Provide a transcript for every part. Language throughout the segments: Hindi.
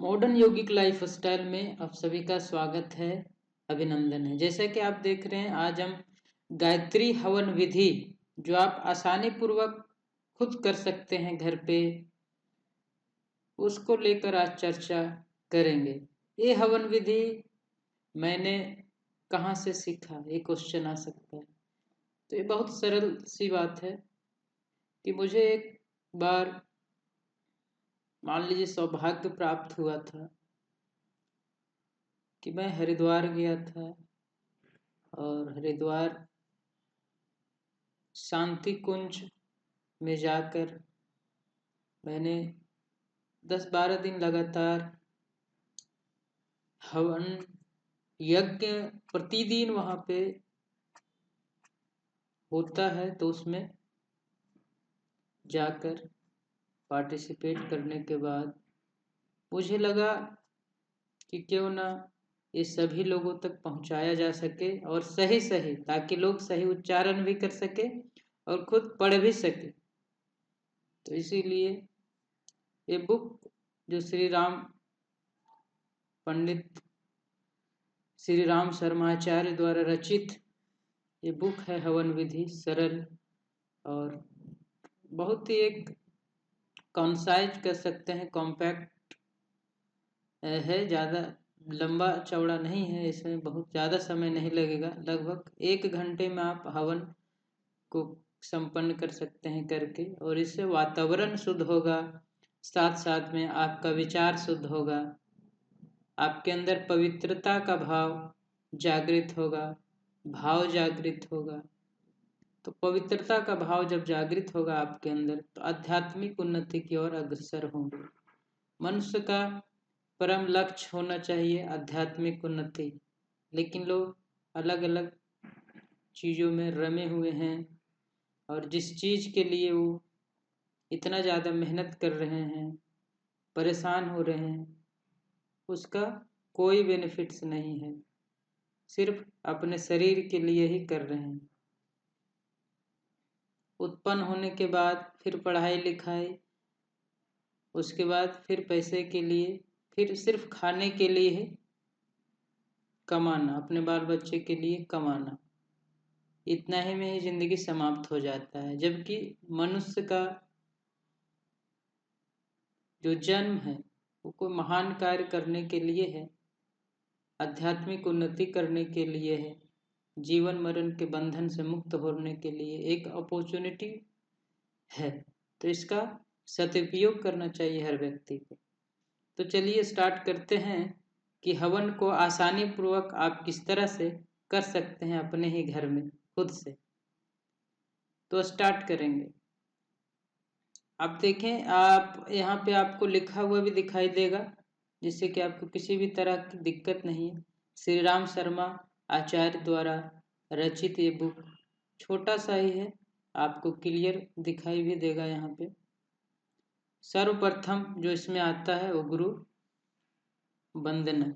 मॉडर्न यौगिक लाइफ स्टाइल में आप सभी का स्वागत है, अभिनंदन है। जैसा कि आप देख रहे हैं, आज हम गायत्री हवन विधि जो आप आसानी पूर्वक खुद कर सकते हैं घर पे, उसको लेकर आज चर्चा करेंगे। ये हवन विधि मैंने कहाँ से सीखा, ये क्वेश्चन आ सकता है। तो ये बहुत सरल सी बात है कि मुझे एक बार मान लीजिए सौभाग्य प्राप्त हुआ था कि मैं हरिद्वार गया था और हरिद्वार शांति कुंज में जाकर मैंने 10-12 दिन लगातार हवन यज्ञ प्रतिदिन वहाँ पे होता है, तो उसमें जाकर पार्टिसिपेट करने के बाद मुझे लगा कि क्यों ना ये सभी लोगों तक पहुँचाया जा सके और सही सही, ताकि लोग सही उच्चारण भी कर सके और खुद पढ़ भी सके। तो इसीलिए ये बुक जो पंडित श्री राम शर्माचार्य द्वारा रचित ये बुक है हवन विधि, सरल और बहुत ही एक कॉन्साइज कर सकते हैं, कॉम्पैक्ट है, ज़्यादा लंबा चौड़ा नहीं है, इसमें बहुत ज़्यादा समय नहीं लगेगा। लगभग 1 घंटे में आप हवन को संपन्न कर सकते हैं करके, और इससे वातावरण शुद्ध होगा, साथ साथ में आपका विचार शुद्ध होगा, आपके अंदर पवित्रता का भाव जागृत होगा, भाव जागृत होगा। तो पवित्रता का भाव जब जागृत होगा आपके अंदर, तो आध्यात्मिक उन्नति की ओर अग्रसर होंगे। मनुष्य का परम लक्ष्य होना चाहिए आध्यात्मिक उन्नति, लेकिन लोग अलग अलग चीज़ों में रमे हुए हैं और जिस चीज़ के लिए वो इतना ज़्यादा मेहनत कर रहे हैं, परेशान हो रहे हैं, उसका कोई बेनिफिट्स नहीं है, सिर्फ अपने शरीर के लिए ही कर रहे हैं। उत्पन्न होने के बाद फिर पढ़ाई लिखाई, उसके बाद फिर पैसे के लिए, फिर सिर्फ खाने के लिए ही कमाना, अपने बाल बच्चे के लिए कमाना, इतना ही में ही जिंदगी समाप्त हो जाता है। जबकि मनुष्य का जो जन्म है वो कोई महान कार्य करने के लिए है, आध्यात्मिक उन्नति करने के लिए है, जीवन मरण के बंधन से मुक्त होने के लिए एक अपॉर्चुनिटी है। तो इसका सदुपयोग करना चाहिए हर व्यक्ति को। तो चलिए स्टार्ट करते हैं कि हवन को आसानी पूर्वक आप किस तरह से कर सकते हैं अपने ही घर में खुद से। तो स्टार्ट करेंगे। आप देखें, आप यहाँ पे आपको लिखा हुआ भी दिखाई देगा, जिससे कि आपको किसी भी तरह की दिक्कत नहीं है। श्री राम शर्मा आचार्य द्वारा रचित ये बुक छोटा सा ही है, आपको क्लियर दिखाई भी देगा। यहाँ पे सर्वप्रथम जो इसमें आता है वो गुरु वंदना।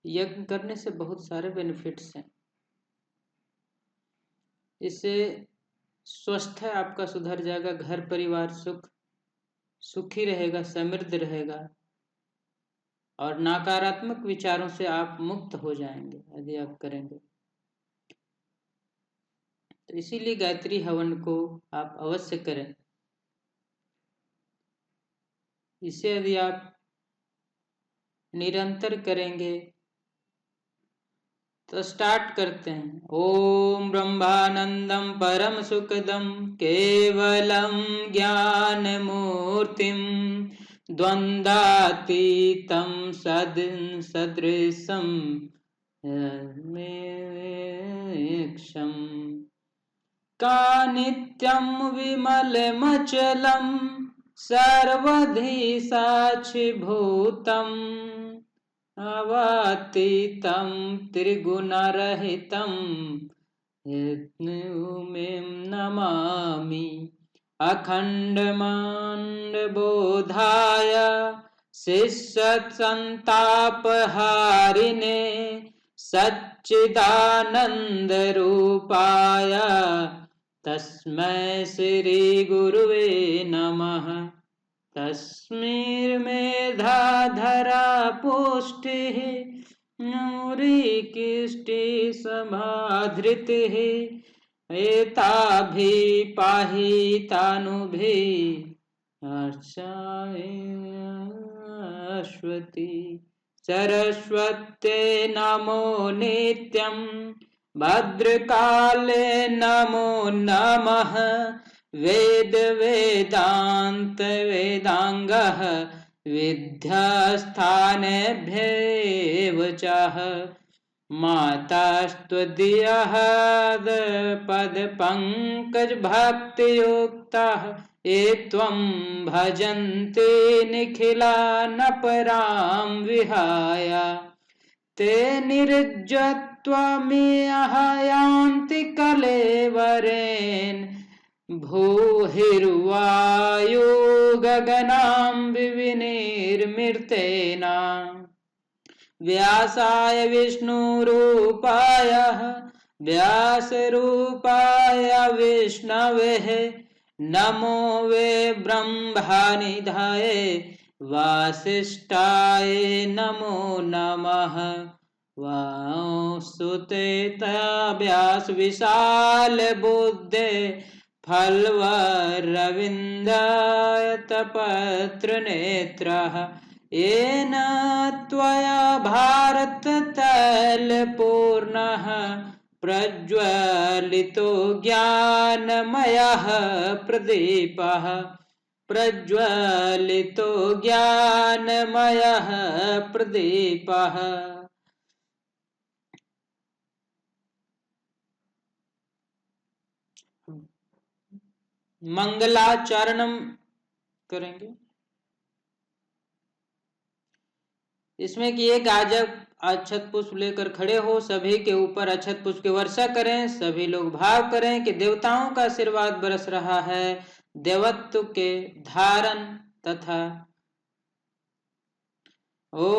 यज्ञ करने से बहुत सारे बेनिफिट्स हैं। इससे स्वस्थ है आपका सुधर जाएगा, घर परिवार सुखी रहेगा, समृद्ध रहेगा, और नकारात्मक विचारों से आप मुक्त हो जाएंगे यदि आप करेंगे। तो इसीलिए गायत्री हवन को आप अवश्य करें। इसे यदि आप निरंतर करेंगे तो स्टार्ट करते हैं। ओम ब्रह्मानंदम परम सुखदम केवलम ज्ञान मूर्तिम द्वंद्वातीतं सदृशं मेक्षम का नित्यं विमलमचलं सर्वधि साक्षिभूतम् अवातीतं त्रिगुणरहितं यज्ञमें नमामि। अखण्डमाण्डबोधाय शिष्यसन्तापहारिणे सच्चिदानन्दरूपाय तस्मै श्री गुरुवे नमः। तस्मिर्मेधा धरा पुष्टिः नूरिकिष्टि सभाधृतिः एताभिः पाहितानुभिः अर्चायश्वती। सरस्वत्यै नमो नित्यं भद्रकाले नमो नमः। वेद वेदांत वेदांगः विद्यास्थानेभ्येव चाह। मातास्त्वदीयः पदपङ्कज भक्तियुक्ताः ये त्वं भजन्ते निखिलानपरां विहाय। ते निर्जत्वमिह यान्ति कलेवरेण भूहिर्वायो गगनां विविनिर्मृतेन। व्यासाय विष्णुरूपाय व्यासरूपाय विष्णवे नमो वे ब्रह्मनिधाय वासिष्ठाय नमो नमः। वासुदेव व्यास विशाल बुद्धे फल्वरविन्दायतपत्रनेत्रः। येन त्वया भारततैलपूर्णः प्रज्वलितो ज्ञानमयः प्रदीपः। प्रज्वलितो ज्ञानमयः प्रदीपः। मंगलाचरणम करेंगे। इसमें कि एक आजब अक्षत पुष्प लेकर खड़े हो, सभी के ऊपर अक्षत पुष्प की वर्षा करें, सभी लोग भाव करें कि देवताओं का आशीर्वाद बरस रहा है। देवत्व के धारण तथा ओ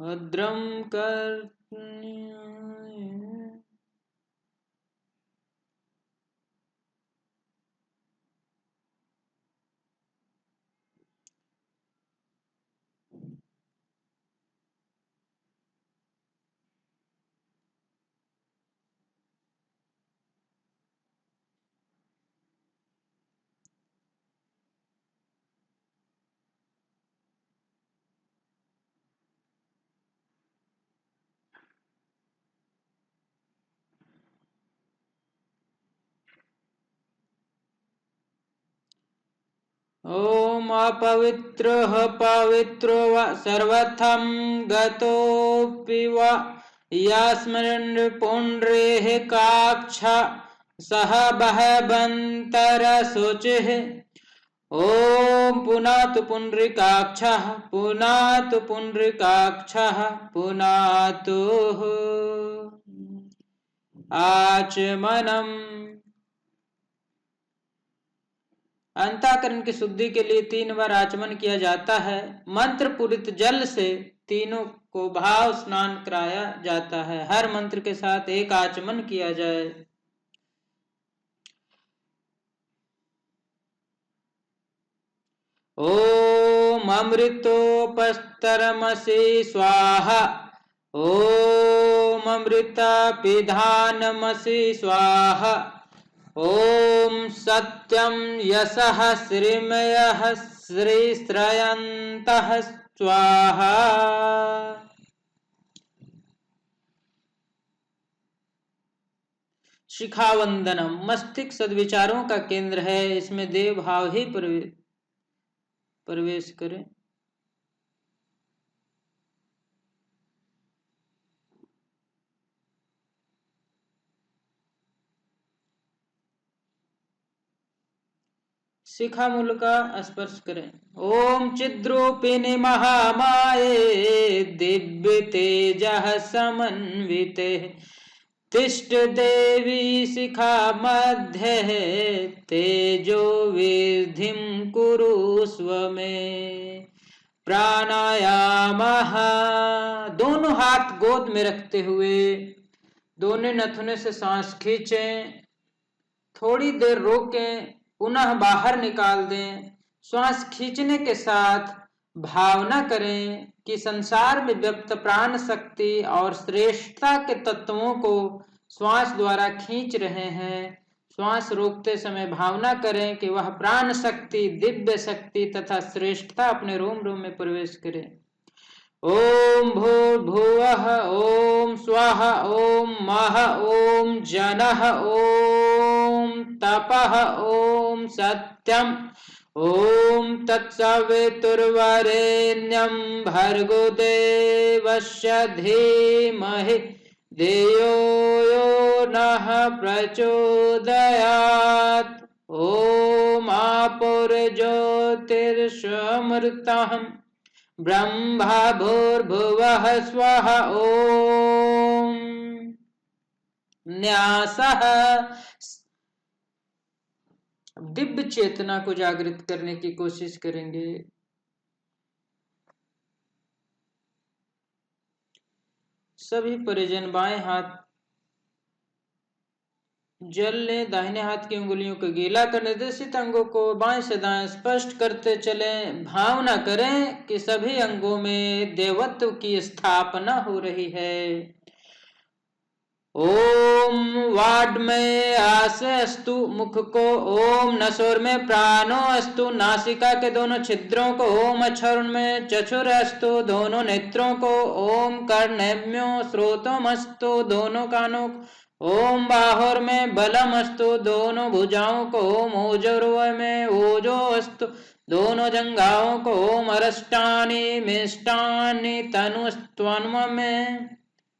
भद्रम कर ओम अपवित्रः पवित्रो वा सर्वथं गतोऽपि वा यस्मिन् पुण्ड्रेः काक्षा सह बहवन्तरशुचिः। ओम पुनातु पुण्ड्रिकाक्षः पुनातु पुण्ड्रिकाक्षः पुनातु आचमनम्। अंतःकरण की शुद्धि के लिए 3 बार आचमन किया जाता है। मंत्र पूरित जल से तीनों को भाव स्नान कराया जाता है। हर मंत्र के साथ एक आचमन किया जाए। ओम अमृतोपस्तरमसि स्वाहा। ओम अमृतापिधानमसि स्वाहा। ओम सत्यं यशः श्रीमयः श्रीश्रयन्तः स्वाहा। शिखावंदनम मस्तिष्क सद्विचारों का केंद्र है। इसमें देव भाव ही प्रवेश करें। शिखा मूल का स्पर्श करें। ओम चिद्रूपिणी महामाये दिव्य तेजः समन्विते तिष्ठ देवी शिखा मध्य तेजो विधिं कुरुस्व मे। प्राणायाम दोनों हाथ गोद में रखते हुए दोनों नथुने से सांस खींचें, थोड़ी देर रोकें, पुनः बाहर निकाल दें। श्वास खींचने के साथ भावना करें कि संसार में व्यक्त प्राण शक्ति और श्रेष्ठता के तत्वों को श्वास द्वारा खींच रहे हैं। श्वास रोकते समय भावना करें कि वह प्राण शक्ति, दिव्य शक्ति तथा श्रेष्ठता अपने रोम रोम में प्रवेश करे। ओम भूर्भुवः ओम स्वाहा ओम मः ओम जनः ओम तपः ओम सत्यम ओम तत्सवितुर्वरेण्यं भर्गो देवस्य धीमहि धियो यो नः प्रचोदयात्। ओम आपुर्ज्योतिर्षमृतम् ब्रह्मा भूर्भुवः स्वः ओम। न्यासः। दिव्य चेतना को जागृत करने की कोशिश करेंगे। सभी परिजन बाएं हाथ जल लें, दाहिने हाथ की उंगलियों को गीला कर निर्देशित अंगों को बाएं से दाएं स्पष्ट करते चलें। भावना करें कि सभी अंगों में देवत्व की स्थापना हो रही है। ओम वाड में आसे अस्तु, मुख को ओम नसोर में प्राणो अस्तु, नासिका के दोनों छिद्रों को ओम अक्षर में चक्षुर अस्तु, दोनों नेत्रों को ओम कर्णेभ्यो श्रोतोम अस्तु, दोनों कानों ओम बाहुर में बलम अस्तु, दोनों भुजाओं को ओम ओजोर्वय में ओजो अस्तु, दोनों जंघाओं को ओम अरष्टानि मिष्टानि तनुस्त्वन्म में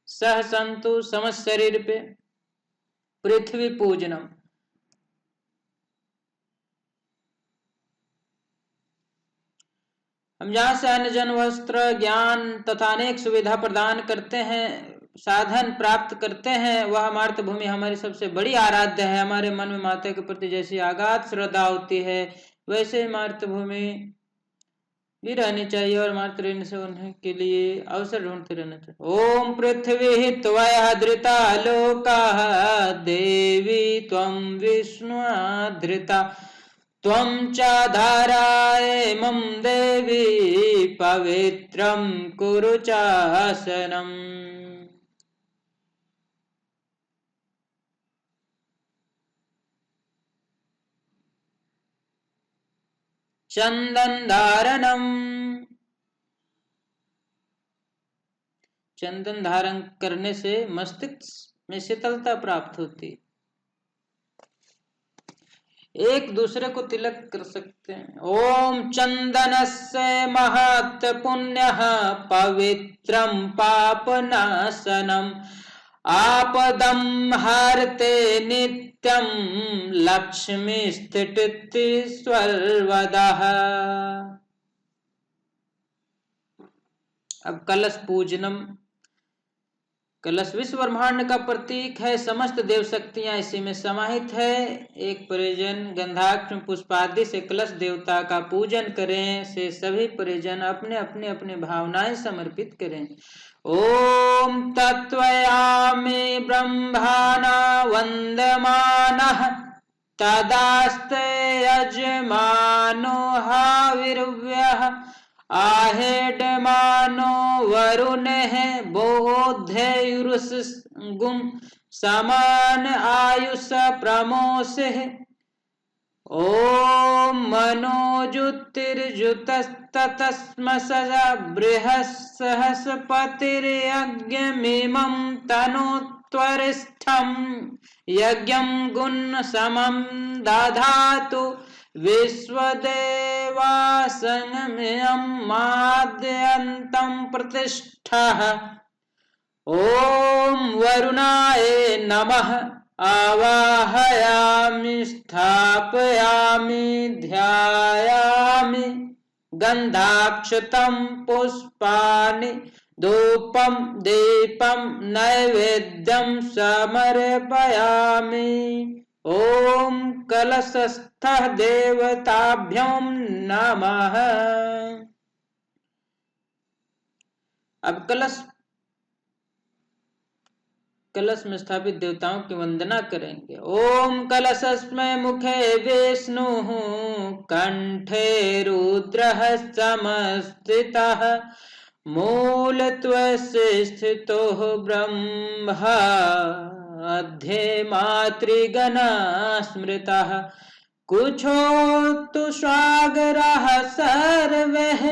सह संतु समस्त शरीर पे। पृथ्वी पूजनम। हम जहाँ से अन्न जन वस्त्र ज्ञान तथा अनेक सुविधा प्रदान करते हैं, साधन प्राप्त करते हैं, वह मातृभूमि हमारी सबसे बड़ी आराध्य है। हमारे मन में माता के प्रति जैसी अगाध श्रद्धा होती है, वैसे मातृभूमि भी रहनी चाहिए और मातृ ऋण से उन्हें के लिए अवसर ढूंढते रहना चाहिए। ओम पृथ्वी त्वया धृता लोकाः देवी त्वं विष्णु धृता त्वं च धारायेमं देवी पवित्रं कुरु चासनम्। चंदन धारणम। चंदन धारण करने से मस्तिष्क में शीतलता प्राप्त होती। एक दूसरे को तिलक कर सकते हैं। ओम चंदनस्य महत् पुण्यः पवित्रं पापनाशनम् आपदं हरते नित्यं लक्ष्मी स्थितिति सर्वदः। अब कलश पूजनम। कलश विश्व ब्रह्मांड का प्रतीक है, समस्त देव शक्तियां इसी में समाहित है। एक परिजन गंधाक्ष पुष्पादि से कलश देवता का पूजन करें। से सभी परिजन अपने अपने अपने भावनाएं समर्पित करें। ओम तत्वयामि ब्रह्मणा वंदमानः तदास्ते यजमानो हाविर्व्यः आहेडमानो वरुणः बोधेयुरुसगुं समान आयुष प्रमोषः। ओम मनोजुतिर्जुतस्ततस्मसज बृहस्पतिर्यज्ञमिमं तनोत्वरिष्ठं यज्ञं गुणसमं दधातु विश्वदेवासनमयं माद्यन्तं प्रतिष्ठः। ओम वरुणाय नमः आवाहयामि स्थापयामि ध्यायामि गंधाक्षतं पुष्पाणि धूपं दीपं नैवेद्यं समर्पयामि। ओम कलशस्थः देवताभ्यो नमः। अब कलश कलश में स्थापित देवताओं की वंदना करेंगे। ओम कलशस्मै मुखे विष्णु कंठे रुद्रः समस्थितः मूलत्वस्य स्थितो ब्रह्मा अध्ये मातृगणा स्मृतः कुछोत्तु सागरः सर्वैः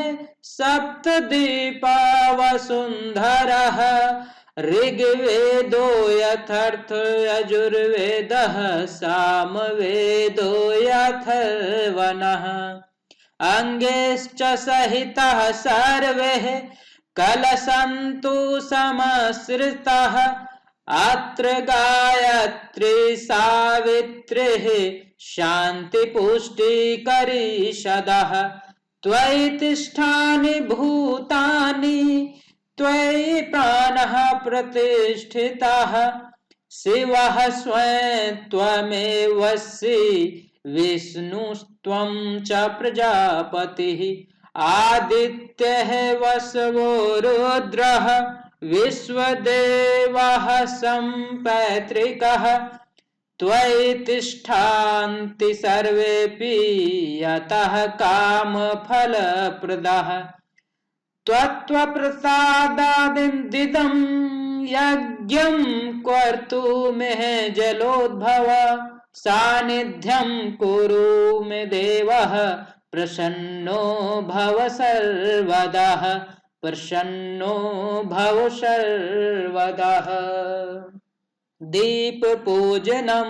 सप्तद्वीपा वसुन्धरः ऋग्वेदो यथर्थ यजुर्वेदः सामवेदो यथर्वणः अंगेश्च सहितः सर्वैः कलशन्तु समाश्रितः अत्र गायत्री सावित्रीः शान्तिपुष्टिकरी सदः त्वयि तिष्ठानि भूतानि त्वयि प्राणः प्रतिष्ठितः शिवः स्वयं त्वमेवसि विष्णुस्त्वं च प्रजापतिः आदित्यः वसवो रुद्रः विश्वदेवः सम्पैतृकः त्वयि तिष्ठान्ति सर्वेऽपि यतः कामफलप्रदः त्वत्प्रसादादिदं यज्ञं कर्तुमिह जलोद्भव सानिध्यं कुरु मे देवः प्रसन्नो भव सर्वदा प्रसन्नो भव सर्वदा। दीप पूजनम,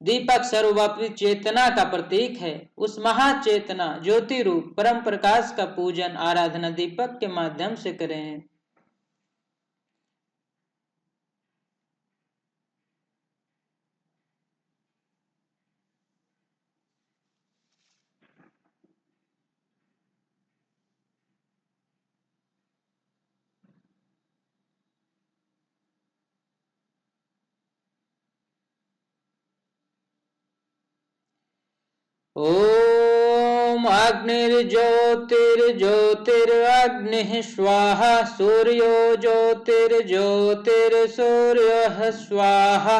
दीपक सर्वव्यापी चेतना का प्रतीक है। उस महाचेतना ज्योति रूप परम प्रकाश का पूजन आराधना दीपक के माध्यम से करें। ओम अग्निर्ज्योतिर्ज्योतिरग्निः स्वाहा सूर्यो ज्योतिर्ज्योतिर्सूर्यः स्वाहा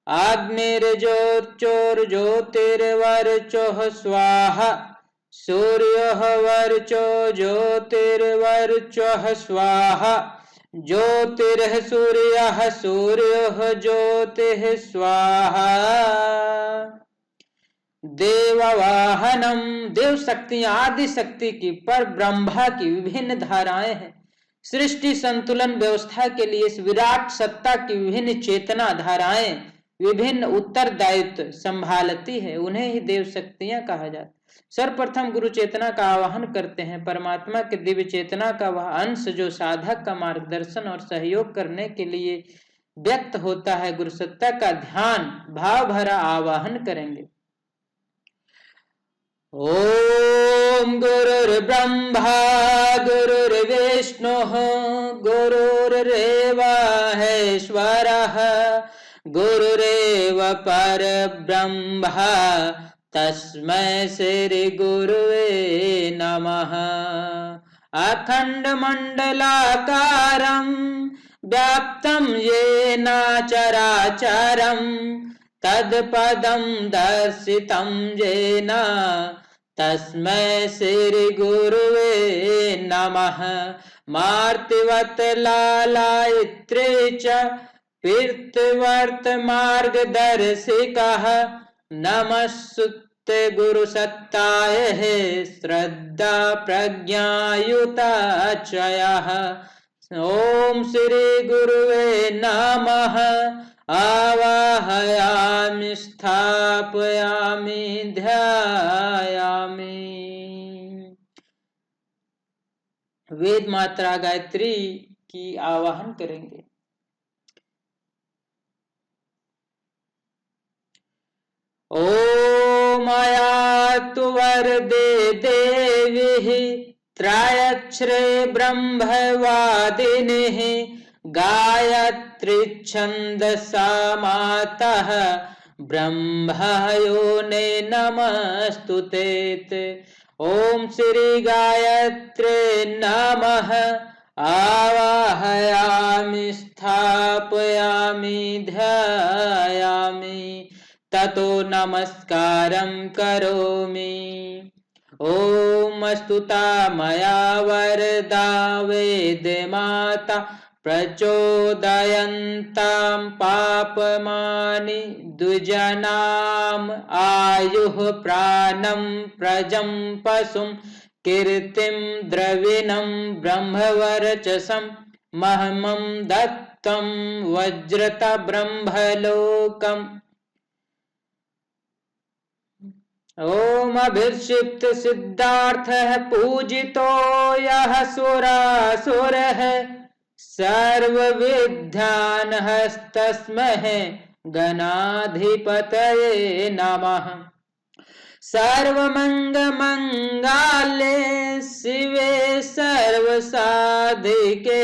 अग्निर्ज्योतिर्ज्योतिर्वर्चोः स्वाहा सूर्यः वर्चो ज्योतिर्वर्चोः स्वाहा ज्योतिर्ः सूर्यः सूर्यः ज्योतिः स्वाहा। देववाहनम, देव शक्तियां आदि शक्ति की पर ब्रह्मा की विभिन्न धाराएं हैं। सृष्टि संतुलन व्यवस्था के लिए इस विराट सत्ता की विभिन्न चेतना धाराएं विभिन्न उत्तरदायित्व संभालती है, उन्हें ही देव शक्तियां कहा जाता है। सर्वप्रथम गुरु चेतना का आवाहन करते हैं। परमात्मा के दिव्य चेतना का वह अंश जो साधक का मार्गदर्शन और सहयोग करने के लिए व्यक्त होता है। गुरु सत्ता का ध्यान भाव भरा आवाहन करेंगे। ओम गुरुर्ब्रह्मा गुरुर्विष्णुः गुरुरेव महेश्वरः गुरुरेव परब्रह्मा तस्मै श्री गुरुवे नमः। अखण्डमण्डलाकारं व्याप्तं येन चराचरं तत्पदं दर्शितं येन तस्मै श्री गुरुवे नमः। मार्तिवत् लालायित्रे च पीर्तिवर्त मार्गदर्शिकः नमस्ते गुरुसत्ताय श्रद्धा प्रज्ञायुताचयः। ओम श्री गुरुवे नमः। आवाहयामि स्थापयामि ध्यायामि। वेद मात्रा गायत्री की आवाहन करेंगे। ओम आयातु वरदे देवीः त्रयच्छ्रे ब्रह्मवादिनीः गायत्री छन्दसा मातः ब्रह्मयोने नमस्तुते। ओम श्री गायत्रे नमः। आवाहयामि स्थापयामि ध्यायामि ततो नमस्कारं करोमि। ॐ स्तुता मया वरदा वेदमाता प्रचोदयन्तां पापमानि द्विजनाम् आयुः प्राणं प्रजं पशुं कीर्तिं द्रविणं ब्रह्मवर्चसं महमं दत्तं वज्रत ब्रह्मलोकम्। ओम अभिषिक्त सिद्धार्थः पूजितो यः सुरासुरः सर्वविद्यानहस्तस्मै गणाधिपतये नमः। सर्वमङ्गलमाङ्गल्ये शिवे सर्वसाधिके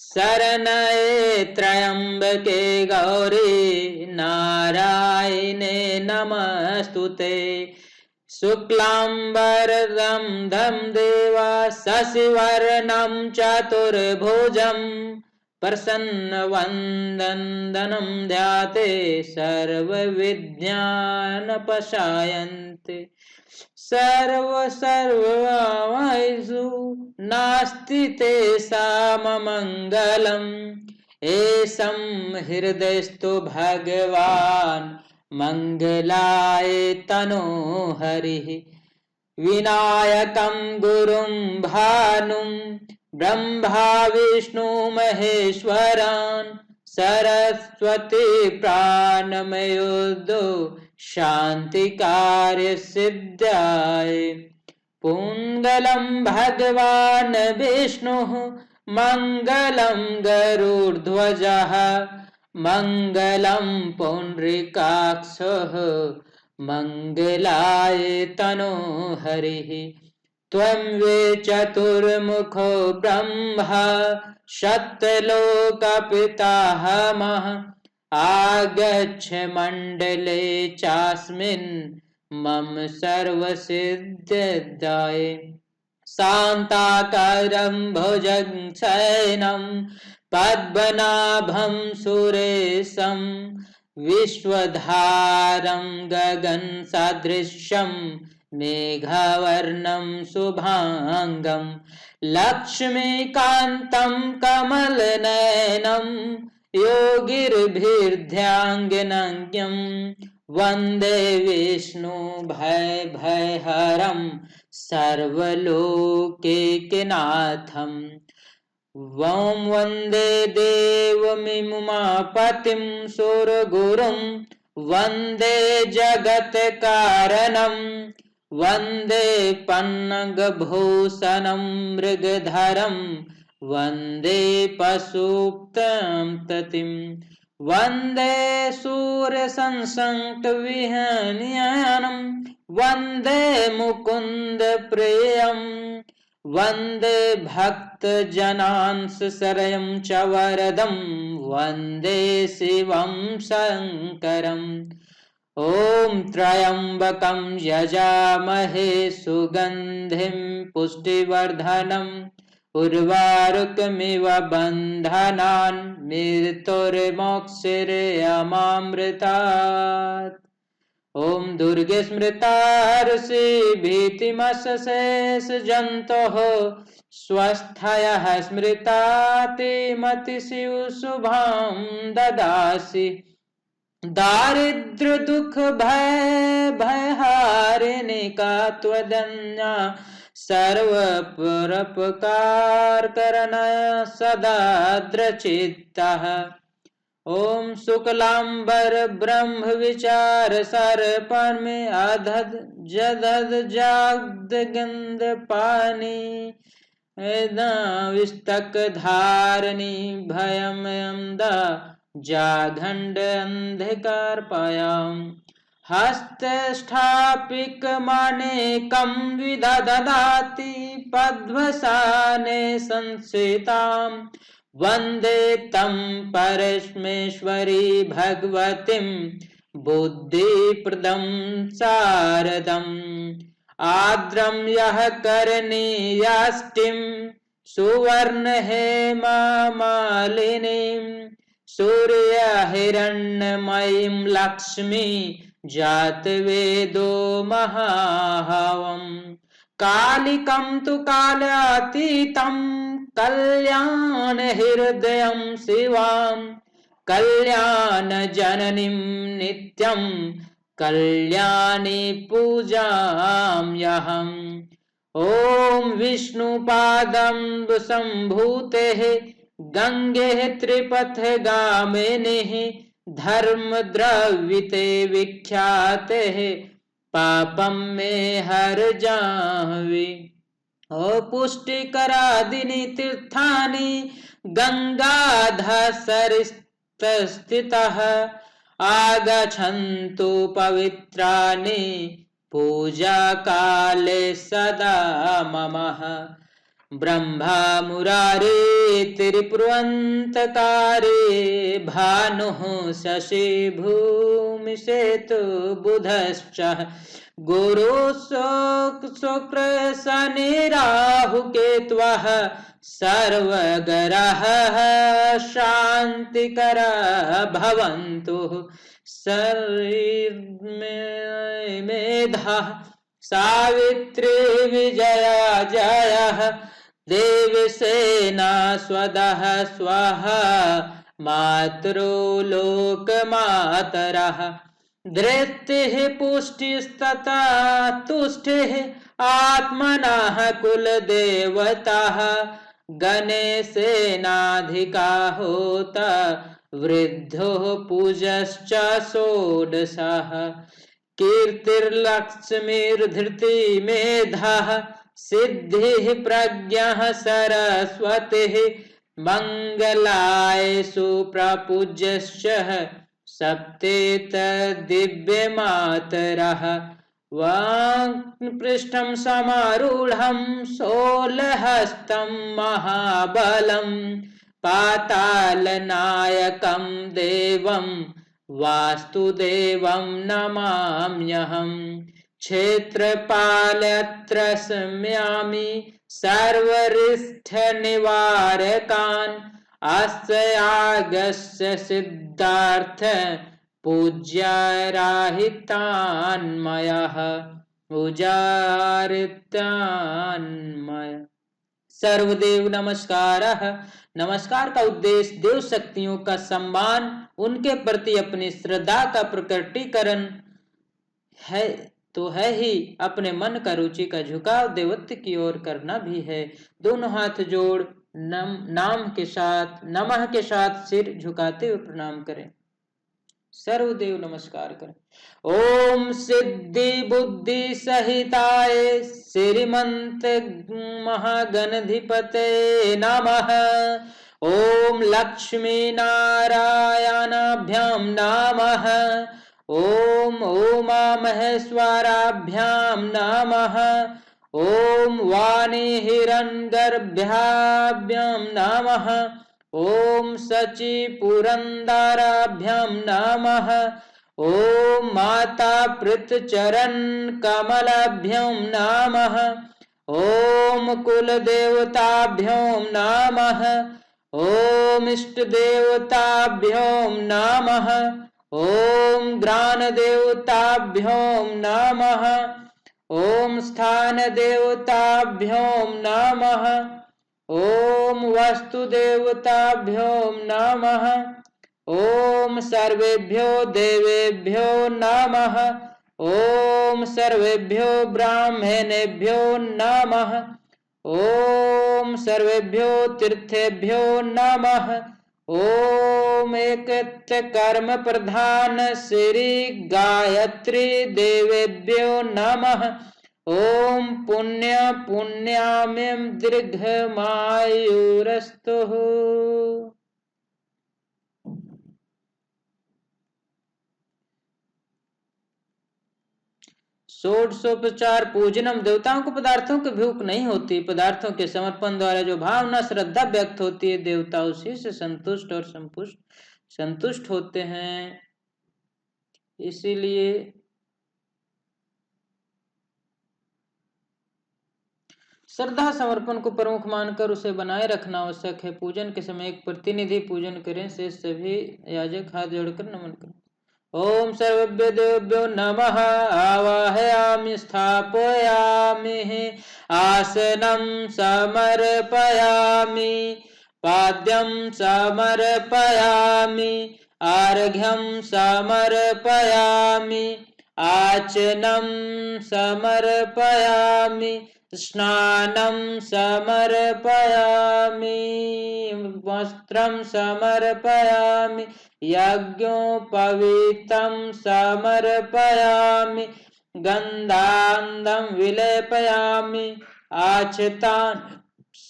शरण्ये त्र्यम्बके गौरी नारायणे नमस्तुते। शुक्लाम्बरधरं देवा शशिवर्णं चतुर्भुजं प्रसन्नवदनं ध्याते सर्वविद्यानपशायन्ते। सर्वसर्वमयेषु नास्ति तेषाममङ्गलम्। एषं हृदयस्थो भगवान् मङ्गलाय तनोहरिः। विनायकं गुरुं भानुं ब्रह्मा विष्णु महेश्वरान् सरस्वती प्राणमयोदो शान्तिकार्यसिद्ध्याय। पुङ्गलं भगवान् विष्णुः मङ्गलं गरुड्ध्वजः मङ्गलं पुण्डरीकाक्षः मङ्गलाय तनोहरिः। त्वं वे चतुर्मुखो ब्रह्मा सप्तलोकपितामहः। आगच्छ मण्डले चास्मिन् मम सर्वसिद्धिदाय। शान्ताकारं भुजगशयनं पद्मनाभं सुरेशं विश्वधारं गगनसदृशं मेघवर्णं शुभांगं लक्ष्मीकान्तं कमलनयनं योगिर्भिर्ध्यानज्ञं वन्दे विष्णु भयहरं सर्वलोकैकनाथम्। ॐ वन्दे देवमुमापतिं सुरगुरुं वन्दे जगत्कारणं वन्दे पन्नगभूषणं मृगधरं वन्दे पशुपतिं ततिं वन्दे सूर्यसंसक्तविहननं वन्दे मुकुन्दप्रियं वन्दे भक्तजनांशशरयं च वरदं वन्दे शिवं शङ्करम्। ॐ त्र्यम्बकं यजामहे सुगन्धिं पुष्टिवर्धनम् उर्वारुकमिव बन्धनान् मृत्युर्मोक्षयमामृतात्। ॐ दुर्गे स्मृता ऋषिभीतिमशेष जन्तोः स्वस्थयः स्मृता ते मतिशिव शुभां ददासि। दारिद्र्य दुख भयहारिणिका त्वदन्या सर्वपरोपकार करणाय सदा दृढचित्तः। ओम शुक्लांबर ब्रह्म विचार सर्पमे अधद जदद जाग्द गंध पानी विस्तक धारणी भयमयमदा जाघंड अंधकार पायाम। हस्तस्थापिक मानेकं विदधाति पद्मसाने संस्थितां वन्दे तं परमेश्वरी भगवतीं बुद्धिप्रदं शारदम्। आर्द्रं यः करणीयाष्टिं सुवर्ण हेमामालिनीं सूर्य हिरण्मयीं लक्ष्मी जातवेदो महाहवम् कालिकं तु कालातीतं कल्याण हृदयं शिवां कल्याण जननीं नित्यं कल्याणी पूजाम्यहम् ॐ विष्णुपादं सम्भूतेः गंगे त्रिपथगामिनीः धर्मद्रविते विख्यातेः पापं मे हर जाह्नवी ओ पुष्टिकरादीनि तीर्थानि गंगाधरस्थितः आगच्छन्तु पवित्राणि पूजा काले सदा ममः ब्रह्मा मुरारे त्रिपुरन्तकारे भानुः शशि भूमि सेतु बुधश्च गुरु शुक्र शनि राहु केतवः सर्वग्रह शान्तिकरः भवन्तु शरीर में मेधा सावित्री विजया जयः देवसेना स्वदः स्वाहा मातरो लोकमातरः धृतिः पुष्टिस्तथा तुष्टिः आत्मनः कुलदेवताः गणेशेनाधिका होता वृद्धो पूजश्च षोडशः कीर्तिर्लक्ष्मीर्धृति मेधाः सिद्धिः प्रज्ञः सरस्वतीः मंगलाय सुप्रपूज्यश्च सप्तेत दिव्यमातरः वाङ्पृष्ठं समारूढं शूलहस्तं महाबलं पातालनायकं देवं वास्तुदेवं नमाम्यहं क्षेत्रपालत्र स्मयामि सर्वरिष्ठनिवारकान् अस्यागस्य सिद्धार्थ पूज्याराहितान्मयः पूजारितान्मय सर्वदेव नमस्कारः। नमस्कार का उद्देश्य देव शक्तियों का सम्मान, उनके प्रति अपनी श्रद्धा का प्रकटीकरण है तो है ही, अपने मन का रुचि का झुकाव देवत्व की ओर करना भी है। दोनों हाथ जोड़ नाम के साथ नमः के साथ सिर झुकाते हुए प्रणाम करें। सर्वदेव नमस्कार करें। ओम सिद्धि बुद्धि सहिताय श्रीमंत महागणाधिपते नमः। ओम लक्ष्मी नारायणाभ्यां नमः। ओम उमा महेश्वराभ्यां नमः। ओम वाणी हिरण्यगर्भाभ्यां नमः। ओम शचि पुरंदराभ्यां नमः। ओम माता पृथचरण कमलाभ्यां नमः। ओम कुलदेवताभ्यां नमः। ओम इष्ट देवताभ्यां नमः। ओम ग्राण देवताभ्यां नमः। ओम स्थान देवताभ्यां नमः। ओम वस्तुदेवताभ्यो नमः। ओम सर्वेभ्यो देवेभ्यो नमः। ओम सर्वेभ्यो ब्राह्मणेभ्यो नमः। ओम सर्वेभ्यो तीर्थेभ्यो नमः। ओम एकत्व कर्म प्रधान श्री गायत्री देवेभ्यो नमः। ओम पुण्य पुण्याम्यं दीर्घमायुरस्तु। षोडशोपचार पूजनम। देवताओं को पदार्थों की भूख नहीं होती। पदार्थों के समर्पण द्वारा जो भावना श्रद्धा व्यक्त होती है, देवता उसी से संतुष्ट और संतुष्ट होते हैं। इसीलिए श्रद्धा समर्पण को प्रमुख मानकर उसे बनाए रखना आवश्यक है। पूजन के समय एक प्रतिनिधि पूजन करें, से सभी याजक हाथ जोड़कर नमन करें। ओम सर्वेभ्यो देवेभ्यो नमः। आवाहयामि स्थापयामि आसनं समर्पयामि पाद्यं समर्पयामि अर्घ्यं समर्पयामि आचनं समर्पयामि स्नानं समर्पयामि वस्त्रं समर्पयामि यज्ञोपवीतं समर्पयामि गन्धान्धं विलेपयामि आचतान्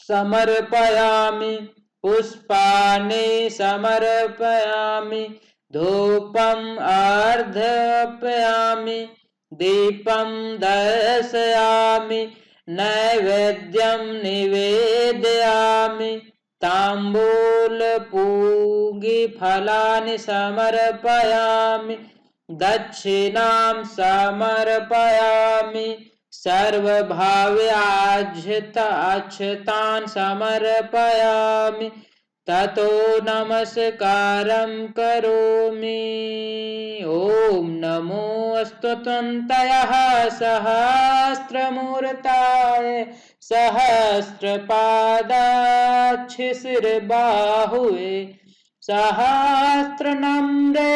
समर्पयामि पुष्पाणि समर्पयामि धूपम् अर्घ्यपयामि दीपं दर्शयामि नैवेद्यं निवेदयामि ताम्बूलपूगीफलानि समर्पयामि दक्षिणां समर्पयामि सर्वभाव्याक्षतान् समर्पयामि ततो नमस्कारं करोमि। ओम नमो स्तुत्यन्तयः सहस्रमूर्ताय सहस्रपादाच्छिशिरबाहुवे सहस्रनम्रे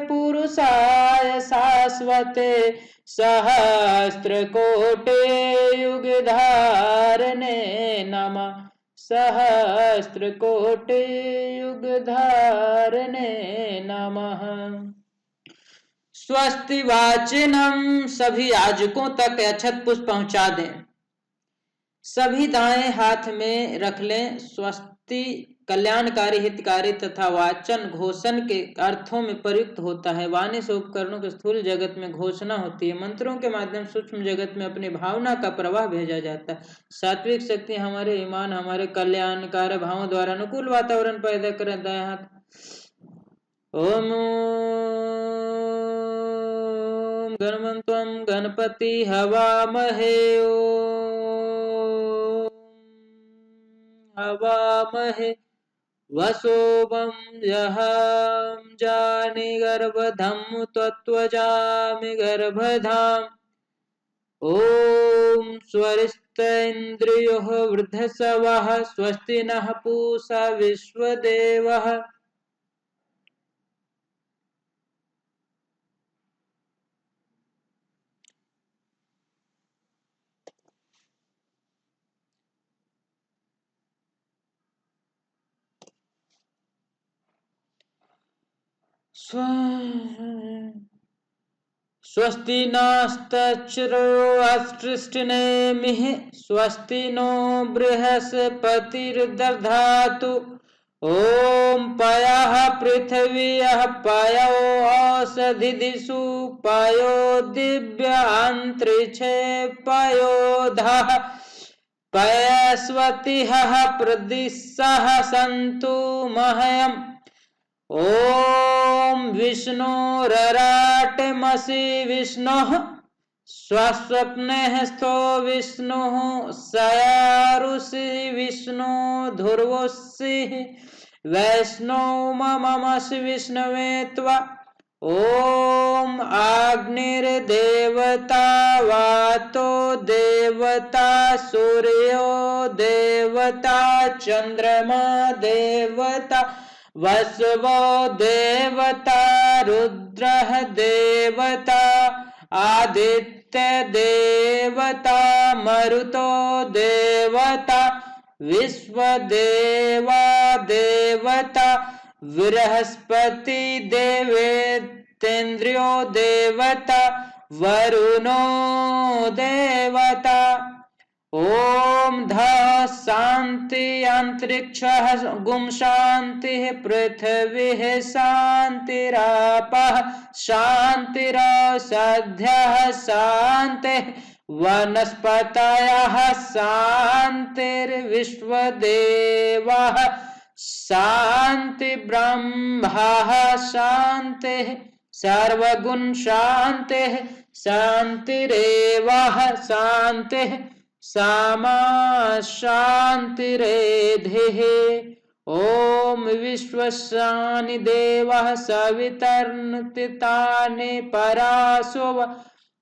पुरुषाय शाश्वते सहस्रकोटे युगधारणे नमः सहस्रकोटि युगधारणे नमः। स्वस्ति वाचिनम, सभी याजकों तक अक्षत पुष्प पहुंचा दें। सभी दाएं हाथ में रख लें। स्वस्ति कल्याणकारी, हितकारी तथा वाचन घोषण के अर्थों में प्रयुक्त होता है। वाणी से उपकरणों के स्थूल जगत में घोषणा होती है। मंत्रों के माध्यम सूक्ष्म जगत में अपनी भावना का प्रवाह भेजा जाता है। सात्विक शक्ति हमारे ईमान, हमारे कल्याणकारी भावों द्वारा अनुकूल वातावरण पैदा करें। दाएं हाथ ओम गणवन्त्वं गणपति हवामहे ओम हवामहे वसोवं यहं जानि गर्भधं त्वत्वजामि गर्भधाम् ओम स्वरिष्ठ इंद्रियोः वृद्धसवः स्वस्ति नः पूषा विश्वदेवः। स्वस्ति नस्तक्षरो अष्टृष्टिनेमिः स्वस्ति नो बृहस्पतिर्दधातु ओम पयः पृथिव्यः पयो औषधिषु पयो दिव्यान्तरिक्षे पयोधः पयस्वतिः प्रदिशः सन्तु मह्यम् ओम विष्णुरराटमसि विष्णुः स्वस्वप्ने स्थो विष्णुः सयारुषि विष्णु ध्रुवोषि वैष्णवमसि विष्णवे त्वा ओम अग्निर्देवता वातो देवता सूर्यो देवता चंद्रमा देवता वसवो देवता रुद्रः देवता आदित्य देवता मरुतो देवता विश्वदेवा देवता बृहस्पति देवेन्द्रियो देवता वरुणो देवता ओम ध शांति अंतरिक्षः गुम शांति पृथ्वी शांतिरापः शांतिरौषध्यः शांति वनस्पतयः शांतिर्विश्वदेवः शांति ब्रह्मः शांतिः सर्वगुण शांतिः शांतिरेवः शांतिः सामा शान्तिरेधिः ॐ विश्वशानि देवः सवितर्नतितानि परासुव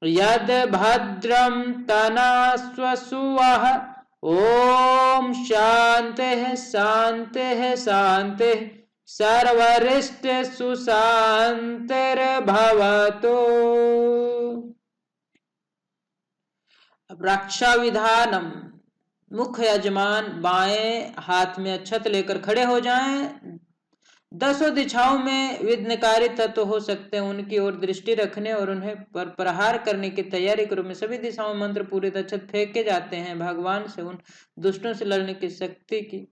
यद भद्रं तनास्वसुवः ॐ शान्तिः शान्तिः शान्तिः सर्वरिष्ट सुशान्तिर्भवतु। रक्षा विधानम, मुख्य यजमान बाएं हाथ में अक्षत लेकर खड़े हो जाएं। 10 दिशाओं में विघ्नकारी तत्व हो सकते हैं, उनकी ओर दृष्टि रखने और उन्हें पर प्रहार करने की तैयारी के रूप में सभी दिशाओं में मंत्र पूरे अक्षत फेंके जाते हैं। भगवान से उन दुष्टों से लड़ने की शक्ति की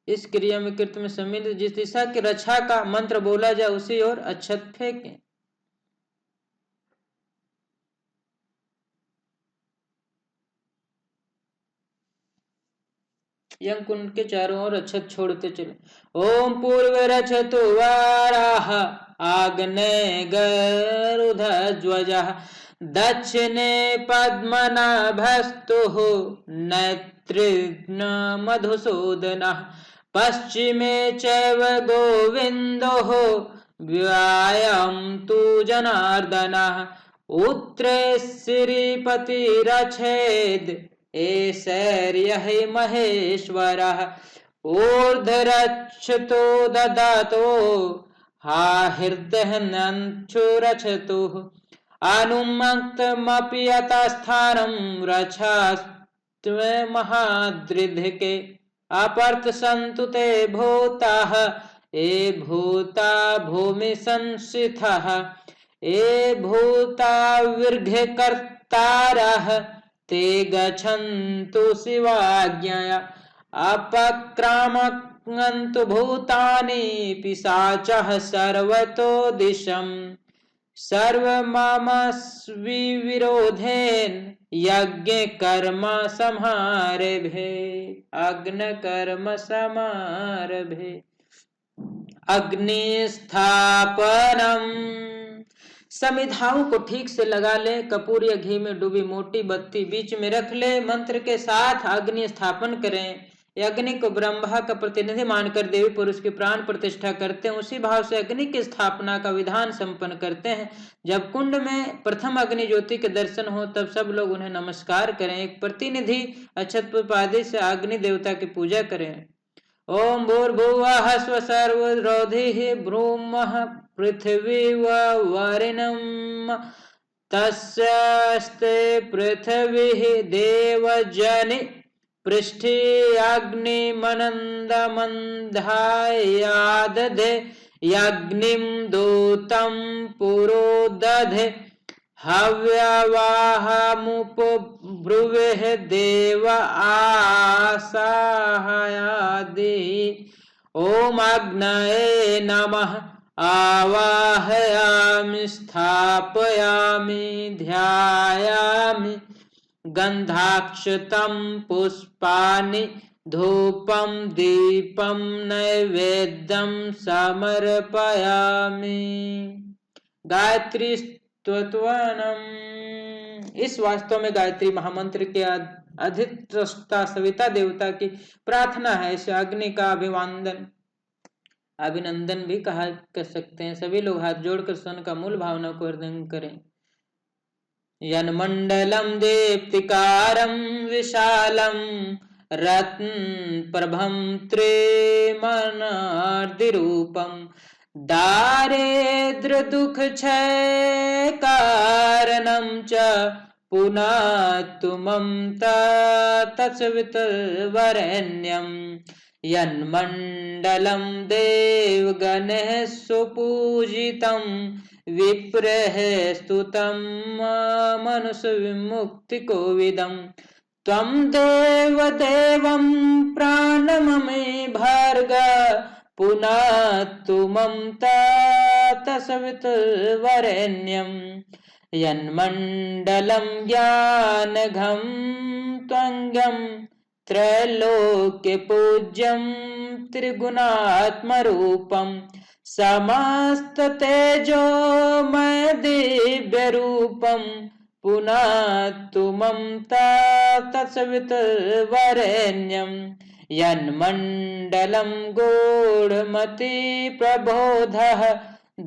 इस क्रिया में कृत में सम्मिलित जिस दिशा की रक्षा का मंत्र बोला जाए उसी ओर अक्षत फेंकें। यम कुंड के चारों ओर अक्षत छोड़ते चले। ओम पूर्व रक्षतु वाराह आग्नेय गरुधध्वजः दक्षिणे पद्मनाभस्तुः नैतृघ्न मधुसूदनः पश्चिमे चैव गोविन्दो व्यायाम तु जनार्दनः उत्तरे श्रीपतिरच्छेद ऐश्वर्यः महेश्वरः ऊर्ध्वरक्षतो ददातो हृदयनञ्चुरक्षतुः अनुमक्तमपि यतस्थानं रक्षास्त्वमहादृधिके अपर्थ सन्तु ते भूताः ये भूता भूमि संस्थितः ये भूता विर्घकर्तारः ते गच्छन्तु शिवाज्ञया अपक्रामन्तु भूतानि पिशाचः सर्वतो दिशम् सर्वमस्विविरोधेन यज्ञ कर्म समारभे अग्न कर्म समारभे अग्नि स्थापनम। समिधाओं को ठीक से लगा ले, कपूर या घी में डूबी मोटी बत्ती बीच में रख ले, मंत्र के साथ अग्नि स्थापन करें। अग्नि को ब्रह्मा का प्रतिनिधि मानकर देवी पुरुष की प्राण प्रतिष्ठा करते हैं, उसी भाव से अग्नि की स्थापना का विधान संपन्न करते हैं। जब कुंड में प्रथम अग्नि ज्योति के दर्शन हो तब सब लोग उन्हें नमस्कार करें। एक प्रतिनिधि अक्षत पुष्प आदि से अग्नि देवता की पूजा करें। ओम भूर्भुवः स्वः सर्वरोधिः ब्रूमः पृथ्वी वरिणम् तस्यास्ते पृथ्वी देवजनि पृष्ठे अग्निमनन्दमन्धायादधे यज्ञिं दूतं पुरोदधे हव्यवाहमुपब्रुवेः देव आसाहयादि। ओम अग्नये नमः आवाहयामि स्थापयामि ध्यायामि गंधाक्षतं पुष्पाणि धूपं दीपं नैवेद्यं समर्पयामि। गायत्री स्तोत्रम। इस वास्तव में गायत्री महामंत्र के अधिष्ठाता सविता देवता की प्रार्थना है। इसे अग्नि का अभिनंदन भी कहा कर सकते हैं। सभी लोग हाथ जोड़कर सन का मूल भावना को हृदय करें। यन्मण्डलं दीप्तिकारं विशालं रत्न प्रभं त्रिमनार्दिरूपं दारिद्र्य दुख क्षय कारणं च पुनातुमं तत्सवितुर्वरेण्यं यन्मण्डलं देवगणैः सुपूजितं विप्रः स्तुतं मनुष्य विमुक्ति कोविदं त्वं देवदेवं प्राणममे भर्ग पुनातुमं तत्सवितुर्वरेण्यं यन्मण्डलं ज्ञानघं त्वंगं त्रैलोक्य पूज्यं त्रिगुणात्मरूपं समस्त तेजोमय दिव्य रूपं पुनातु ममता तत्सवितुर्वरेण्यं यन्मण्डलं गूढमति प्रबोधः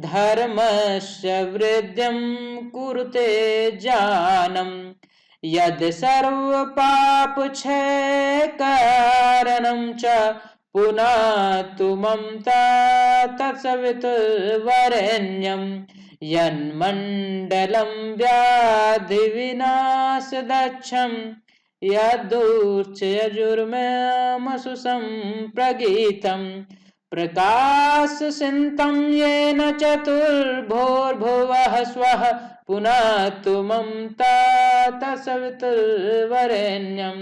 धर्मस्य वृद्धिं कुरुते जानम् यद् सर्वपापक्षयकारणं च पुनातु ममता तत्सवितुर्वरेण्यं यन्मण्डलं व्याधिविनाशदक्षं यदुच्चयजुर्मसु सम्प्रगीतं प्रकाशसिन्तं येन चतुर्भुवः स्वः पुनातु ममता तत्सवितुर्वरेण्यं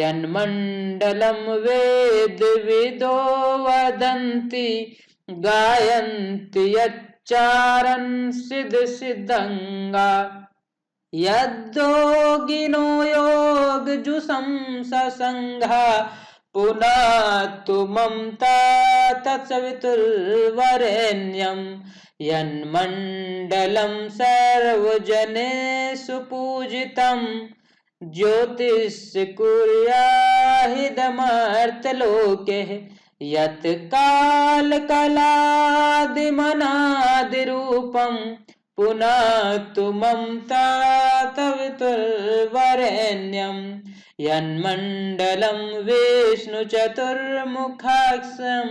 यन्मण्डलं वेदविदो वदन्ति गायन्ति यच्चारन् सिद्धसिद्धङ्गा यद्योगिनो योगजुषं ससङ्घा पुनातु ममता तत्सवितुर्वरेण्यं यन्मण्डलं सर्वजनेषु पूजितं ज्योतिष्कुर्याहिदमर्त्यलोके यत् कालकलादिमनादिरूपं पुनातु ममता तत्सवितुर्वरेण्यं यन्मण्डलं विष्णुचतुर्मुखाख्यं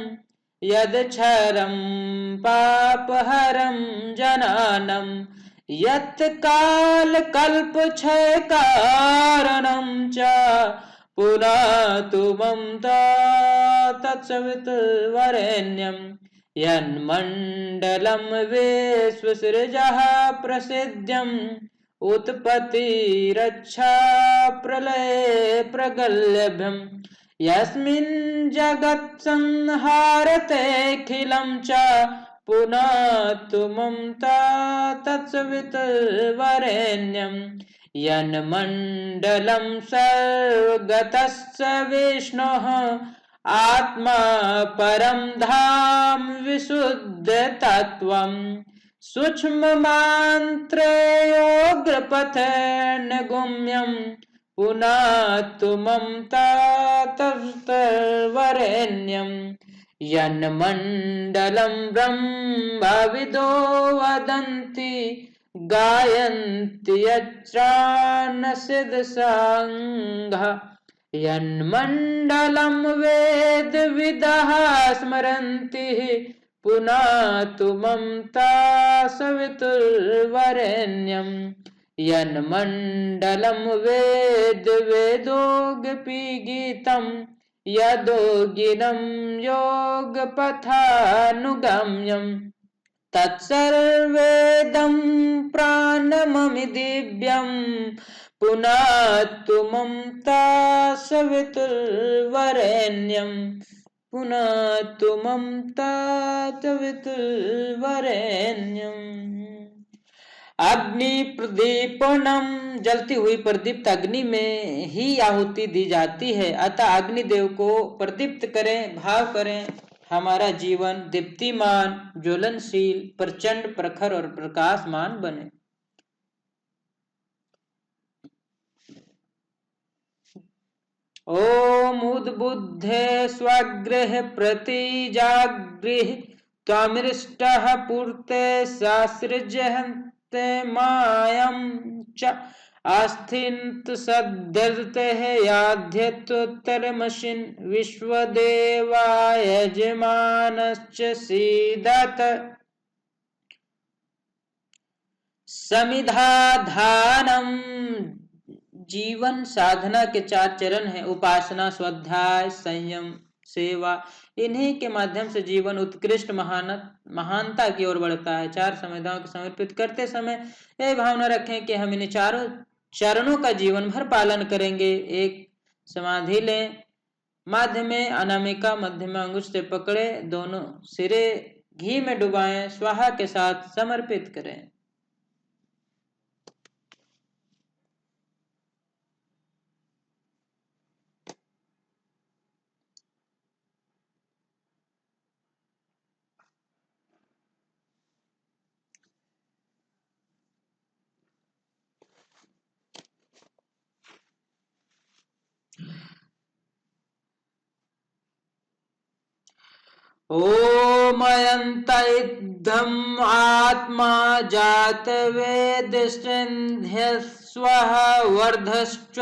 यदक्षरं पापहरं जनानं यत् कालकल्पक्षयकारणं च पुनातु ममता तत्सवितुर्वरेण्यं यन्मण्डलं विश्वसृजः प्रसिद्ध्यम् उत्पत्तिरक्षा प्रलये प्रगल्भ्यम् यस्मिन् जगत्संहारतेऽखिलं च पुनातु ममता तत्सवितुर्वरेण्यं यन्मण्डलं सर्वगतस्य विष्णोः आत्मा परं धाम विशुद्धतत्त्वम् सूक्ष्ममान्त्रयोग्रपथेन गुम्यं पुनातु ममता तत्सवितुर्वरेण्यं यन्मण्डलं ब्रह्मविदो वदन्ति गायन्ति यच्चान्नसिद्धसङ्घः यन्मण्डलं वेदविदः स्मरन्ति पुनातु ममता सवितुर्वरेण्यं यन्मण्डलं वेदोऽपि गीतं यदोगिनं योगपथानुगम्यं तत्सर्वेदं प्राणममि दिव्यं पुनातु ममता सवितुर्वरेण्यं पुनातु ममता सवितुर्वरेण्यं। अग्नि प्रदीपनम जलती हुई प्रदीप्त अग्नि में ही आहुति दी जाती है, अतः अग्निदेव को प्रदीप्त करें, भाव करें। हमारा जीवन दीप्तिमान, ज्वलनशील, प्रचंड, प्रखर और प्रकाशमान बने। ओम उद्बुद्धे स्वगृह प्रतिजागृह त्वमिष्टः पूर्ते सासृजहन्ते मायं च आस्थिन्त सद्धर्ते याध्यत्तरमशिन् विश्वदेवाय यजमानश्च सीदत समिधाधानम। जीवन साधना के 4 चरण हैं, उपासना, स्वाध्याय, संयम, सेवा। इन्हीं के माध्यम से जीवन उत्कृष्ट महानता की ओर बढ़ता है। 4 संविधाओं को समर्पित करते समय यह भावना रखें कि हम इन 4 चरणों का जीवन भर पालन करेंगे। एक समाधि लें, माध्य में अनामिका मध्य में अंगुष्ठ से पकड़े, दोनों सिरे घी में डुबाएं, स्वाहा के साथ समर्पित करें। ओम अयंत इद्धम् आत्मा जात वेदस्यन्ध्यस्वः वर्धश्च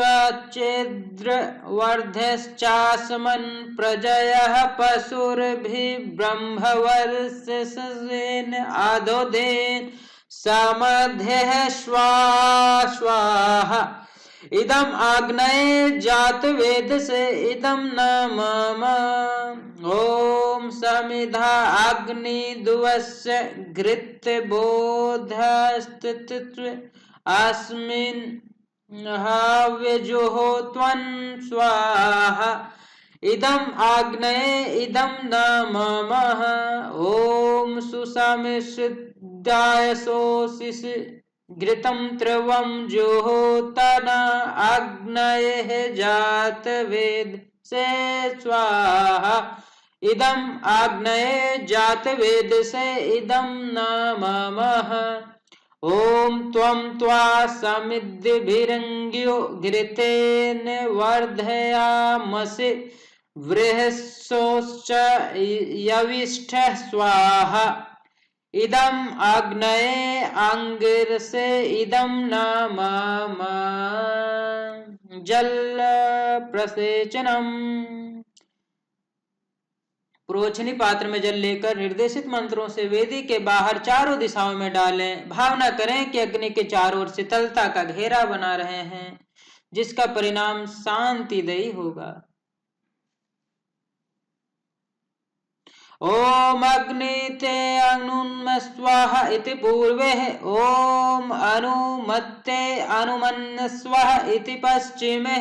चेद्र वर्धश्चास्मन् प्रजयः पशुर्भिब्रह्मवर्षसेन आदोदेन समध्यः स्वाहा इदम आग्नेय जात वेद से इदम न मम ओम समिधा अग्नि दुवस्य घृत बोधस्तित्व अस्मिन् हव्यजुहो त्वं स्वाहा इदम आग्नेय इदम न मम ओम सुसमिषुद्धायसोसिस घृतं त्र्यवं जुहोतन अग्नयः जात वेद से स्वाहा इदम आग्नये जात वेद से इदम न मम ओम त्वं त्वा समिद्भिरङ्ग्यो घृतेन वर्धयामसि बृहस्सोश्च यविष्ठः स्वाहा इदम आग्नये अंगिरसे इदम न मम जल प्रसेचनम प्रोछनी पात्र में जल लेकर निर्देशित मंत्रों से वेदी के बाहर चारों दिशाओं में डालें। भावना करें कि अग्नि के चारों ओर शीतलता का घेरा बना रहे हैं, जिसका परिणाम शांतिदायी होगा। ओम अग्निते अनुन्म स्वाहा इति पूर्वे ओम अनुमत्ते अनुमन्न स्वाहा इति पश्चिमे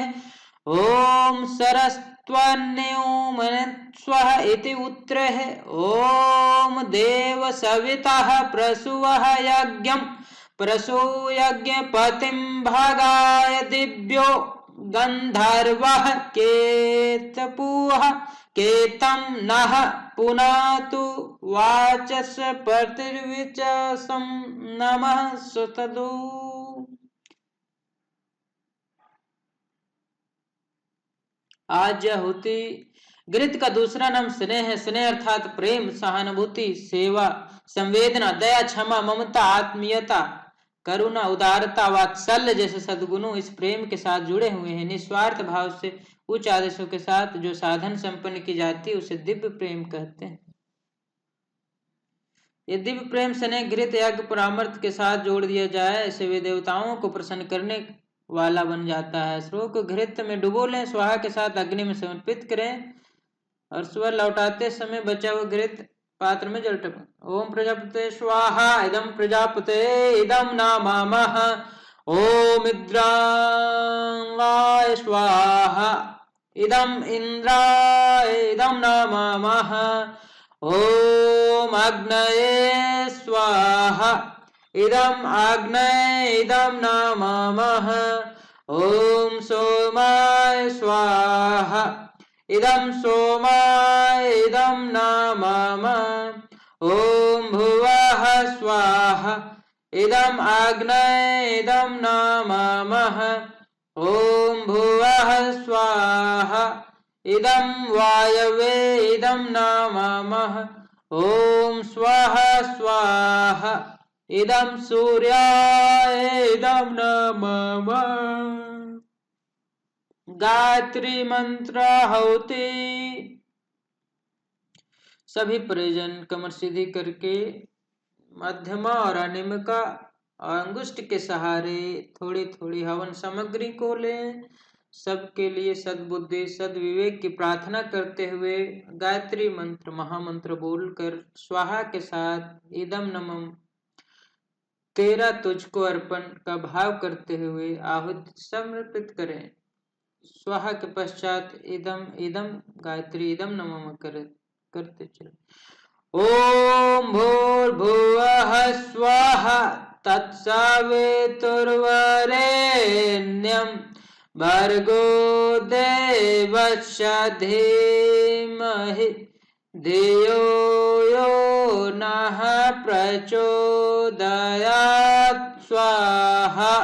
ओम सरस्त्वन्योमन स्वाहा इति उत्तरे ओम देव सवितः प्रसूवः यज्ञं प्रसूयज्ञपतिं भागाय दिव्यो गंधर्वः केतपुः केतं नः पुनातु वाचस प्रतिर्विचसं नमः सुतदु। आज्याहुति घृत का दूसरा नाम स्नेह है। स्नेह अर्थात प्रेम, सहानुभूति, सेवा, संवेदना, दया, क्षमा, ममता, आत्मीयता, करुणा, उदारता, वात्सल्य जैसे सद्गुणों इस प्रेम के साथ जुड़े हुए हैं। निस्वार्थ भाव से उच्च आदेशों के साथ जो साधन संपन्न की जाती है उसे दिव्य प्रेम कहते हैं। ये दिव्य प्रेम स्नेह घृत यज्ञ परामर्थ के साथ जोड़ दिया जाए, ऐसे वे देवताओं को प्रसन्न करने वाला बन जाता है। श्लोक घृत में डुबो लें, स्वाहा के साथ अग्नि में समर्पित करें और स्वर लौटाते समय बचा हुआ घृत पात्र में जल टपक। ओम प्रजापते स्वाहा इदम प्रजापते इदम न मम ओम इंद्राय स्वाहा इदम इंद्राय इदम न मम ओम अग्नये स्वाहा इदम आग्नये इदम न मम ओम सोमाय स्वाहा इदम सोमाय इदम न मम ओम भुवः स्वाहा इदम आग्नये इदम न मम ओम भुवः स्वाहा इदम वायवे इदम न मम ओम स्वः स्वाहा इदम सूर्याय इदम न मम। गायत्री मंत्र आहुति। सभी परिजन कमर सीधी करके मध्यमा और अनिमिका और अंगुष्ठ के सहारे थोड़ी थोड़ी हवन सामग्री को लें। सबके लिए सद्बुद्धि सद्विवेक की प्रार्थना करते हुए गायत्री मंत्र महामंत्र बोलकर स्वाहा के साथ इदम नमः तेरा तुझको अर्पण का भाव करते हुए आहुति समर्पित करें। स्वाहा के पश्चात इदम इदम गायत्री इदम नमः करते चले। ओम भूर्भुवः स्वाहा तत्सवितुर्वरेण्यं भर्गो देवस्य धीमहि धियो यो नः प्रचोदयात् स्वाहा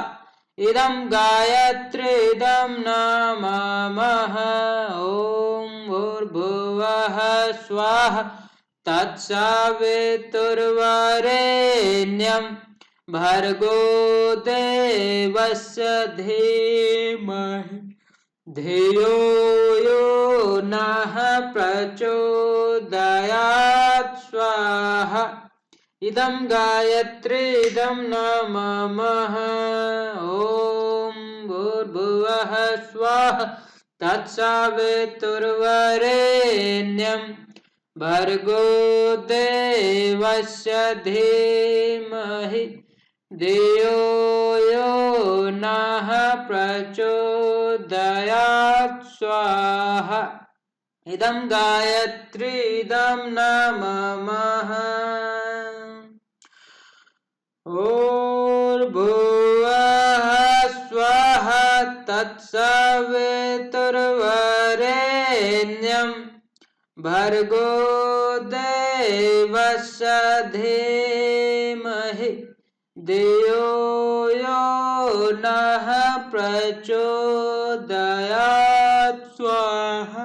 इदं गायत्री इदं न मम ओम भूर्भुवः स्वाहा तत्सवितुर्वरेण्यं भर्गो देवस्य धीमहि धियो यो नः प्रचोदयात् स्वाहा। इदं गायत्री इदं नमः। ॐ भूर्भुवः स्वाहा तत्सवितुर्वरेण्यं भर्गो देवस्य धीमहि धियो यो नः प्रचोदयात् स्वाहा। इदं गायत्री इदं नमः। भूर्भुवः स्वाहा तत्सवितुर्वरेण्यं भर्गो देवस्य धीमहि धियो यो नः प्रचोदयात् स्वाहा।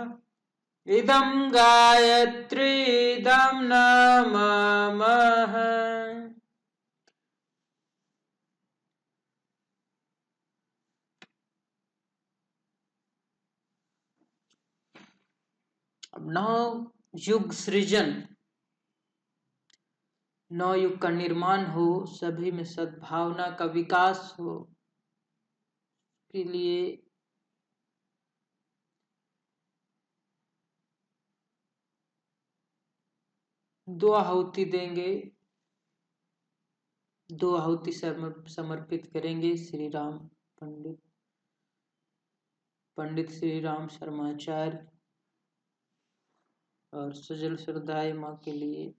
इदं गायत्री इदं नमः। नव युग सृजन, नव युग का निर्माण हो, सभी में सद्भावना का विकास हो, के लिए दो आहुति देंगे, दो आहुति समर्पित करेंगे श्री राम पंडित श्री राम शर्माचार्य और सजल श्रद्धाए माँ के लिए।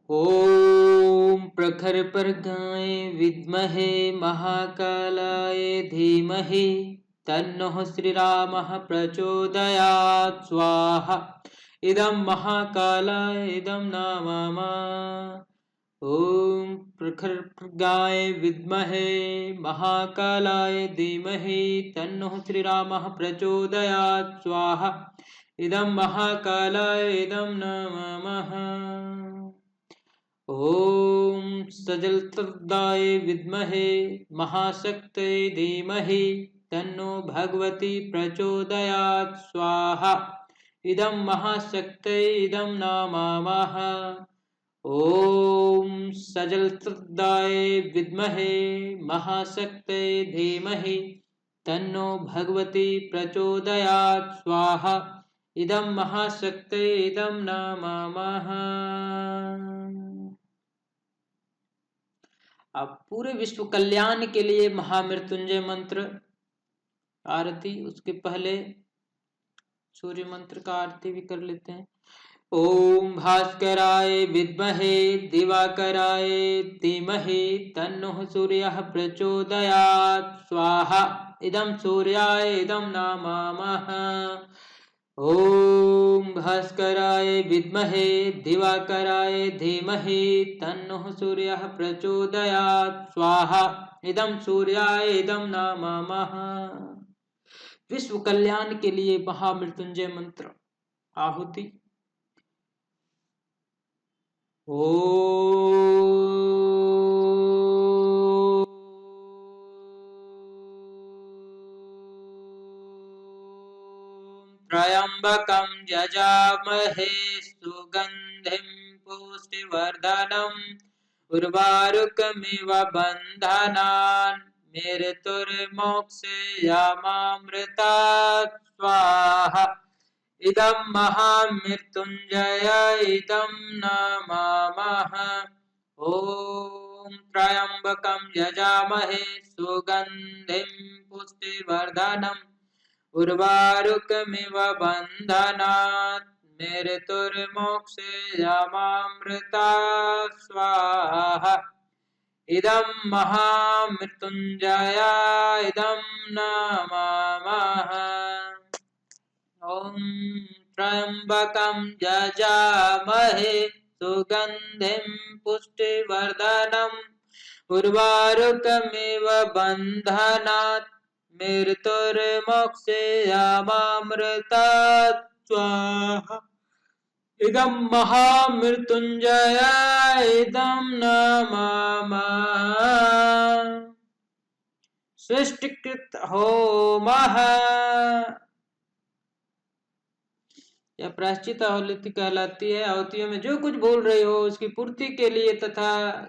ओम प्रखर पर गाय विद्महे महाकालाय धीमहि तन्नः श्रीरामः प्रचोदयात् स्वाहा। इदं महाकालाय इदं नमः। ओम प्रखर पर गाय विद्महे महाकालाय धीमहि तन्नः श्रीरामः प्रचोदयात् स्वाहा। इदं महाकालाय इदं नमः। ओम सजलतदाय विद्महे महाशक्ते धीमहि तन्नो भगवती प्रचोदयात् स्वाहा। इदं महाशक्ते इदं नमः। ओम सजलतदाय विद्महे महाशक्ते धीमहि तन्नो भगवती प्रचोदयात् स्वाहा। इदं महाशक्ते इदं नमः। अब पूरे विश्व कल्याण के लिए महामृत्युंजय मंत्र आरती, उसके पहले सूर्य मंत्र का आरती भी कर लेते हैं। ओम भास्कराय विद्महे दिवाकराय धीमहि तन्नः सूर्यः प्रचोदयात् स्वाहा। इदं सूर्याय इदं नमः। ओम भास्कराय विद्महे दिवाकराय धीमहि तन्नः सूर्यः प्रचोदयात् स्वाहा। इदं सूर्याय इदं नमः। विश्व कल्याण के लिए महामृत्युंजय मंत्र आहुति। त्र्यंबकं यजामहे सुगंधिं पुष्टिवर्धनम् उर्वारुकमिव बन्धनान् मृत्युर्मोक्षयामामृतात् स्वाहा। इदं महामृत्युंजय इदं नमः। ओम त्र्यंबकं यजामहे सुगंधिं पुष्टिवर्धनम् उर्वारुकमिव बन्धनात् मृत्युर्मोक्षयामामृतात् स्वाहा। इदं महामृत्युंजय इदं नमः। ओम त्र्यंबकं यजामहे सुगंधिं पुष्टिवर्धनम् उर्वारुकमिव बन्धनात् मृत्युर्मोक्षयामामृतात् स्वाहा। इदं महामृत्युंजय इदं न मम सृष्टिकृत होमः। यह प्रायश्चित आहुति कहलाती है। आहुतियों में जो कुछ भूल रहे हो उसकी पूर्ति के लिए तथा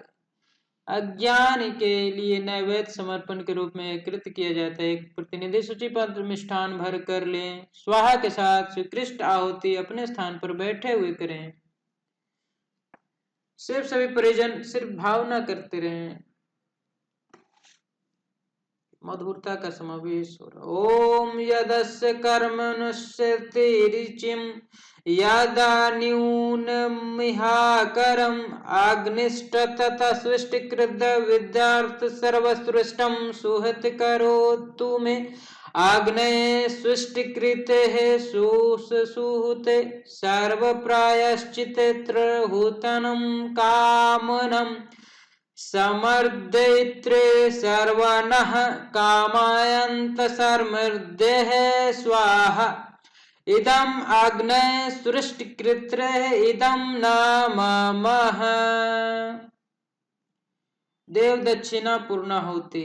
अज्ञान के लिए नैवेद्य समर्पण के रूप में कृत किया जाता है। एक प्रतिनिधि सूची पत्र मिष्ठान भर कर लें। स्वाहा के साथ स्वीकृष्ट आहुति अपने स्थान पर बैठे हुए करें। सिर्फ सभी परिजन सिर्फ भावना करते रहें। मधुरता का समावेश हो रहा। ओम यदस्य कर्मनुष्यति रुचिं यदा न्यूनमिहाकरम् अग्निष्ट तथा सृष्टिकृत विद्यार्थ सर्वसृष्टं सुहृत करोतु मे आग्नेय सृष्टिकृते सुहुते सर्व प्रायश्चित्तहुतनं कामनं समर्दयित्रे सर्वनः कामायन्त समर्देः स्वाहा। इदम् अग्नये सृष्टिकृत्रे इदं न ममः। देव दक्षिणा पूर्णाहुति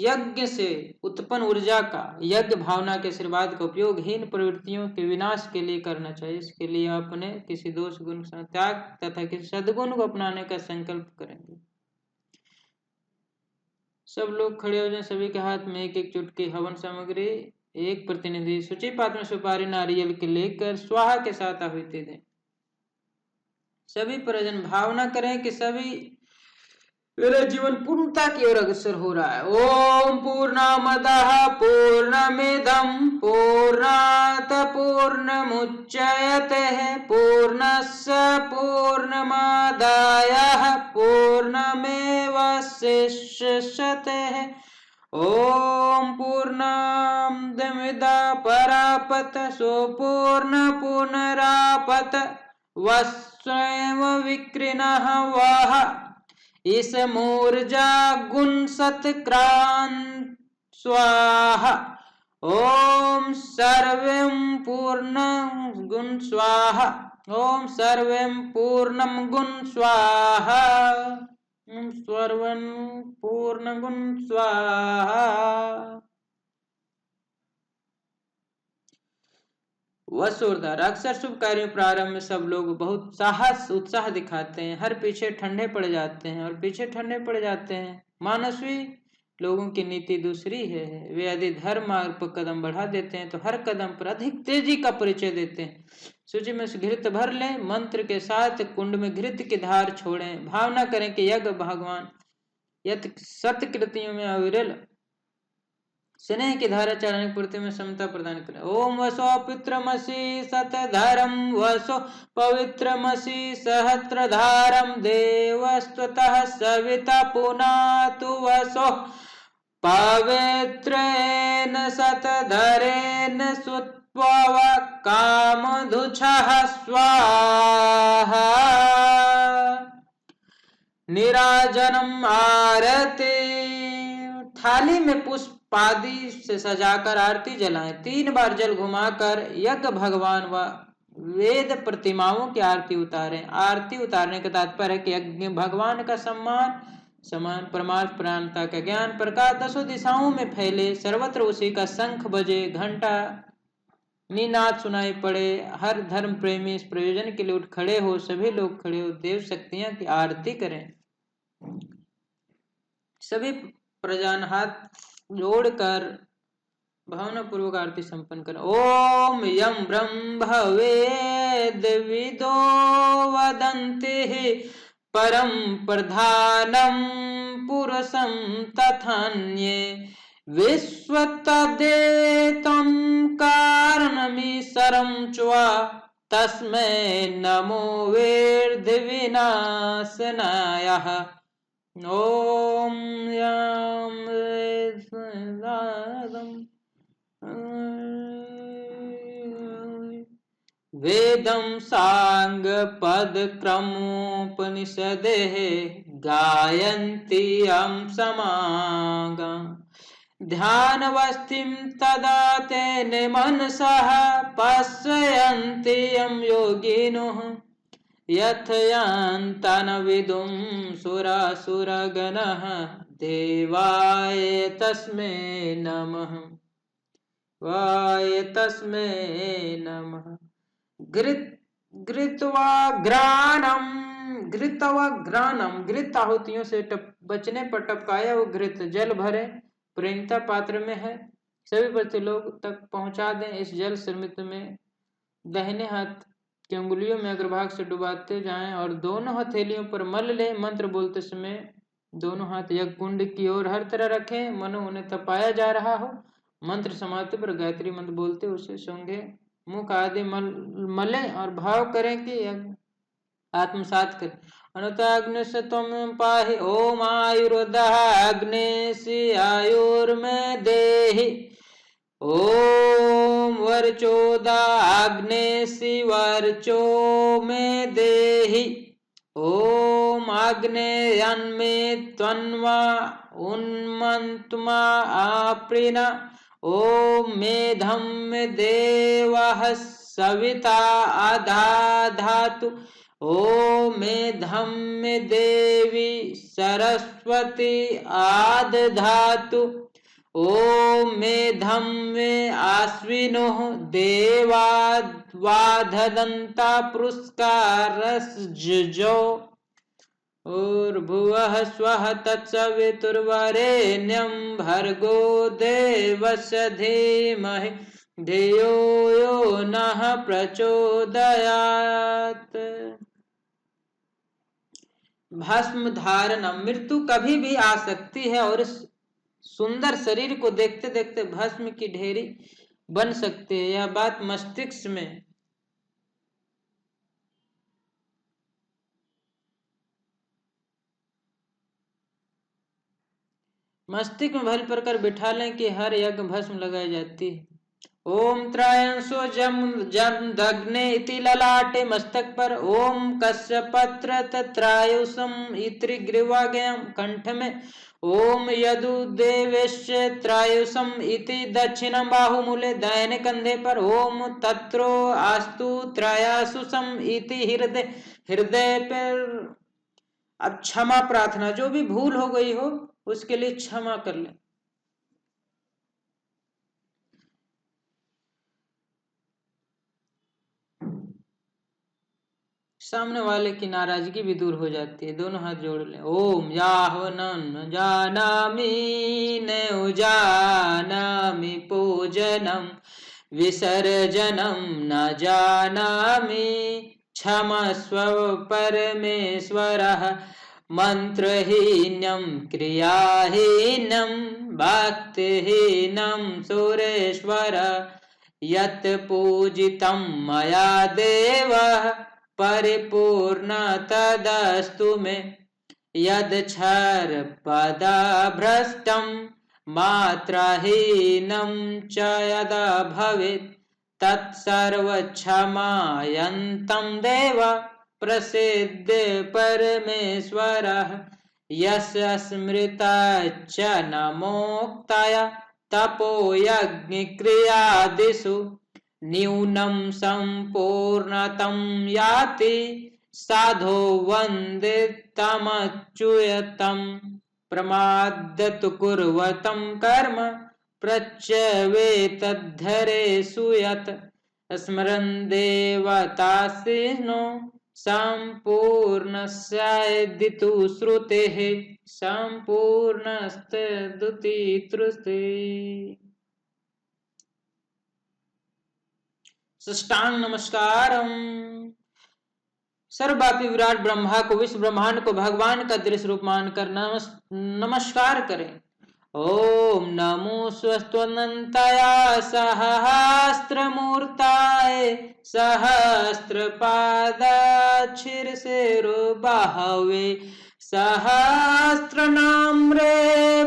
यज्ञ से उत्पन्न ऊर्जा का यज्ञ भावना के आशीर्वाद का उपयोग हीन प्रवृत्तियों के विनाश के लिए करना चाहिए। इसके लिए अपने किसी दोष गुण का त्याग तथा किसी सद्गुण को अपनाने का संकल्प करेंगे। सब लोग खड़े हो जाएं। सभी के हाथ में एक एक चुटकी हवन सामग्री, एक प्रतिनिधि सूची पात्र में सुपारी नारियल के लेकर स्वाहा के साथ आहुति दें। सभी परिजन भावना करें कि सभी मेरा जीवन पूर्णता की ओर अग्रसर हो रहा है। ओम पूर्णमदः पूर्णमिदं पूर्णात् पूर्णमुच्यते पूर्णस्य पूर्णमादाय पूर्णमेवावशिष्यते। ओम पूर्णमिदं परापत सुपूर्ण पुनरापत वस्वयं विकृणः वः इस मूर्जा गुण सत्क्रांत स्वाहा। ओम सर्वं पूर्ण गुण स्वाहा। ओम सर्वं पूर्णम गुण स्वाहा। ओम सर्वं पूर्ण गुण स्वाहा। वसुरदार अक्सर शुभ कार्यों प्रारंभ में सब लोग बहुत साहस उत्साह दिखाते हैं, हर पीछे ठंडे पड़ जाते हैं और पीछे ठंडे पड़ जाते हैं। मानसवी लोगों की नीति दूसरी है। वे यदि धर्म मार्ग पर कदम बढ़ा देते हैं तो हर कदम पर अधिक तेजी का परिचय देते हैं। सूची में से घृत भर लें, मंत्र के साथ कुंड में घृत की धार छोड़ें। भावना करें कि यज्ञ भगवान यत सत्कृतियों में अविरल स्नेह की धारा चरण पूर्ति में समता प्रदान करें। ओम वसो पित्रमसि सतधरम वसो पवित्रमसि सहस्रधारम देवस्त्वतः सविता पुनातु वसो पवित्रेण सतधरेण सुत्वा कामधुछः स्वाहा। निराजनम आरती थाली में पुष्प आदि से सजाकर आरती जलाएं। 3 बार जल घुमाकर यज्ञ भगवान व वेद प्रतिमाओं की आरती उतारें। आरती उतारने का तात्पर्य है कि यज्ञ भगवान का समान परमार्थ प्राणता का ज्ञान प्रकाश 10 दिशाओं में फैले। सर्वत्र उसी का शंख बजे, घंटा निनाद सुनाई पड़े। हर धर्म प्रेमी इस प्रयोजन के लिए उठ खड़े हो। सभी लोग खड़े हो देव शक्तियां की आरती करें। सभी प्रजान हाथ जोड़कर भावना पूर्वक आरती संपन्न करें। ओम यम ब्रह्म भवेद विदो वदन्ति परम प्रधानम पुरुषं तथान्ये विश्वतदेतं कारणमीश्वरं च्वा तस्मै नमो वेर्धिविनाशनाय। ओम यम वेदं सांग पद क्रमोपनिषदेः गायन्ति यं समागम ध्यानवस्थिं तदा तेन मनसः पश्यन्ति यं योगिनः यथ यान्तनविदुं सुरासुरगणः देवाय तस्मै नमः वाय तस्मै नमः। घृतवाग्राणम घृत आहुतियों से बचने पर टपकाया वो घृत जल भरे प्रेरिता पात्र में है, सभी प्रति लोग तक पहुंचा दें। इस जल समित में दाहिने हाथ की उंगलियों में अग्रभाग से डुबाते जाएं और दोनों हथेलियों पर मल ले। मंत्र बोलते समय दोनों हाथ यज्ञ कुंड की ओर हर तरह रखें, मनो उन्हें तपाया जा रहा हो। मंत्र समाप्ति पर गायत्री मंत्र बोलते उसे सूंघे, मुख आदि मले और भाव करें कि आत्मसात करें। अनुताग्नि से तुम पाहि ओम आयुर्दाग्नेशि आयुर्मे देहि ओम वर्चोदाग्नेशि वर्चो में देहि ओम आग्नेयन्मे त्वन्वा उन्मन्त्मा आप्रिना ओम मेधम देवः सविता आधाधातु ओम मेधम देवी सरस्वती आदधातु ओम मेधम आश्विनो देवाद्वाधदन्ता पुरस्कारस्जो और भुवः स्वः तत्सवितुर्वरेण्यं भर्गो देवस्य धीमहि धियो यो नः प्रचोदयात्। भस्म धारणम, मृत्यु कभी भी आ सकती है और इस सुंदर शरीर को देखते देखते भस्म की ढेरी बन सकती है। यह बात मस्तिष्क में भल प्रकार बिठा लें कि हर यज्ञ भस्म लगाई जाती है। ओम त्रयंसो जम दग्ने इति ललाटे मस्तक पर ओम कश्यपत्र त्रायुषम इति ग्रीवागयम कंठ में ओम यदु देवेश्य त्रायुषम इति दक्षिणम बाहुमूले दाहिने कंधे पर ओम तत्रो आस्तु त्रयासुषम इति हृदय पर। अब क्षमा प्रार्थना, जो भी भूल हो गई हो उसके लिए क्षमा कर ले। सामने वाले की नाराजगी भी दूर हो जाती है। दोनों हाथ जोड़ ले। ओम याहवनं जानामि न जानामि पूजनम विसर्जनम न जानामि क्षमस्व परमेश्वरः मंत्रहीनम क्रियाहीनम भक्तिहीनम सुरेश्वर यत् पूजितं मया देवः परिपूर्ण तदस्तु मे यदक्षर पदभ्रष्टं मात्राहीनं च यदा भवेत् तत्सर्वक्षमायन्तं देव प्रसीद परमेश्वरः यस्य स्मृता च न मोक्ताय तपो यज्ञक्रियादिषु न्यूनं संपूर्णतं याति साधो वन्दितमच्युतं प्रमादतु कुर्वतं कर्म प्रच्यवेतद्धरेषु यत् स्मरन् देवतासिनो संपूर्णस्यादितु श्रुतेः संपूर्णस्तदुति तृस्ते। साष्टांग नमस्कारम। सर्वव्यापी विराट ब्रह्मा को, विश्व ब्रह्मांड को भगवान का दृश्य रूप मानकर नमस्कार करें। ओम नमो स्वस्त्वनंताय सहस्त्रमूर्ताय सहस्रपादाक्षिरशिरोबाहवे सहस्रनाम्रे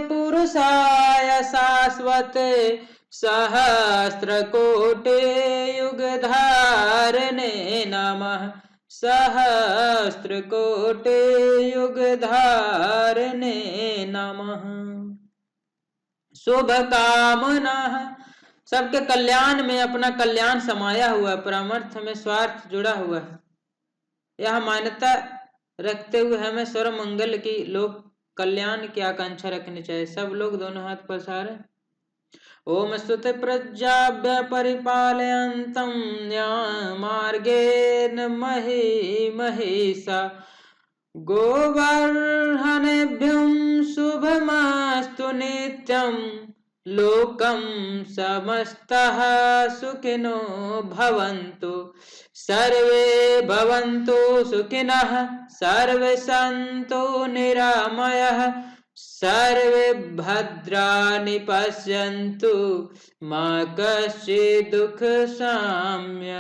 पुरुषाय शाश्वते सहस्रकोटि युगधारणे नमः सहस्रकोटि युगधारणे नमः। शुभ कामना, सबके कल्याण में अपना कल्याण समाया हुआ, परमार्थ में स्वार्थ जुड़ा हुआ है। यह मान्यता रखते हुए हमें सर्व मंगल की, लोक कल्याण की आकांक्षा रखनी चाहिए। सब लोग दोनों हाथ पसारे। ओम स्तुते प्रजाभ्य परिपालयन्तं न्यायमार्गेण महिषा गोवर्धनेभ्यं शुभमस्तु नित्यं लोकं समस्तः सुखिनो भवन्तु सर्वे भवन्तु सुखिनः सर्वे सन्तु निरामयः सर्वे भद्राणि पश्यन्तु मा कश्चित् दुःख साम्य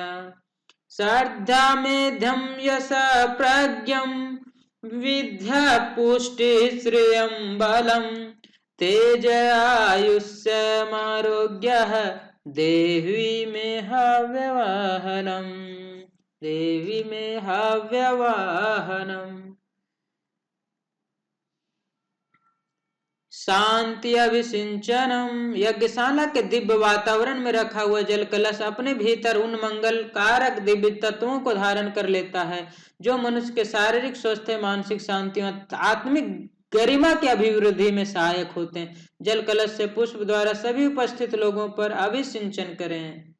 श्रद्धा मेध्यं यश प्रज्ञं विद्या पुष्टि श्रियं बलं तेज आयुष्यमारोग्यः देवी मे हव्यवाहनम्, देवी मे हव्यवाहनम्। शांति अभिसिंचनम, यज्ञशाला के दिव्य वातावरण में रखा हुआ जल कलश अपने भीतर उन मंगल कारक दिव्य तत्वों को धारण कर लेता है जो मनुष्य के शारीरिक स्वास्थ्य, मानसिक शांति और आत्मिक गरिमा की अभिवृद्धि में सहायक होते हैं। जल कलश से पुष्प द्वारा सभी उपस्थित लोगों पर अभिसिंचन करें।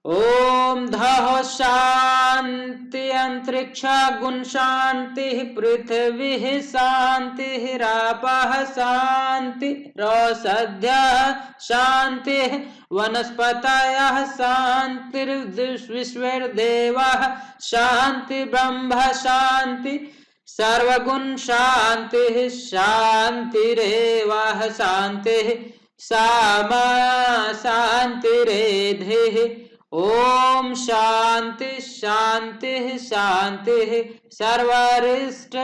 ओम धः शांति अंतरिक्ष गुण शांति पृथ्वी शांति रापः शांति रौषध्यः शांति वनस्पतयः शांतिर्विश्वदेवः शांति ब्रह्म शांति सर्वगुण शांति शांतिरेवः शांति सामा शांतिरेधिः। ओम शांति शांति शांति सर्वरिष्ट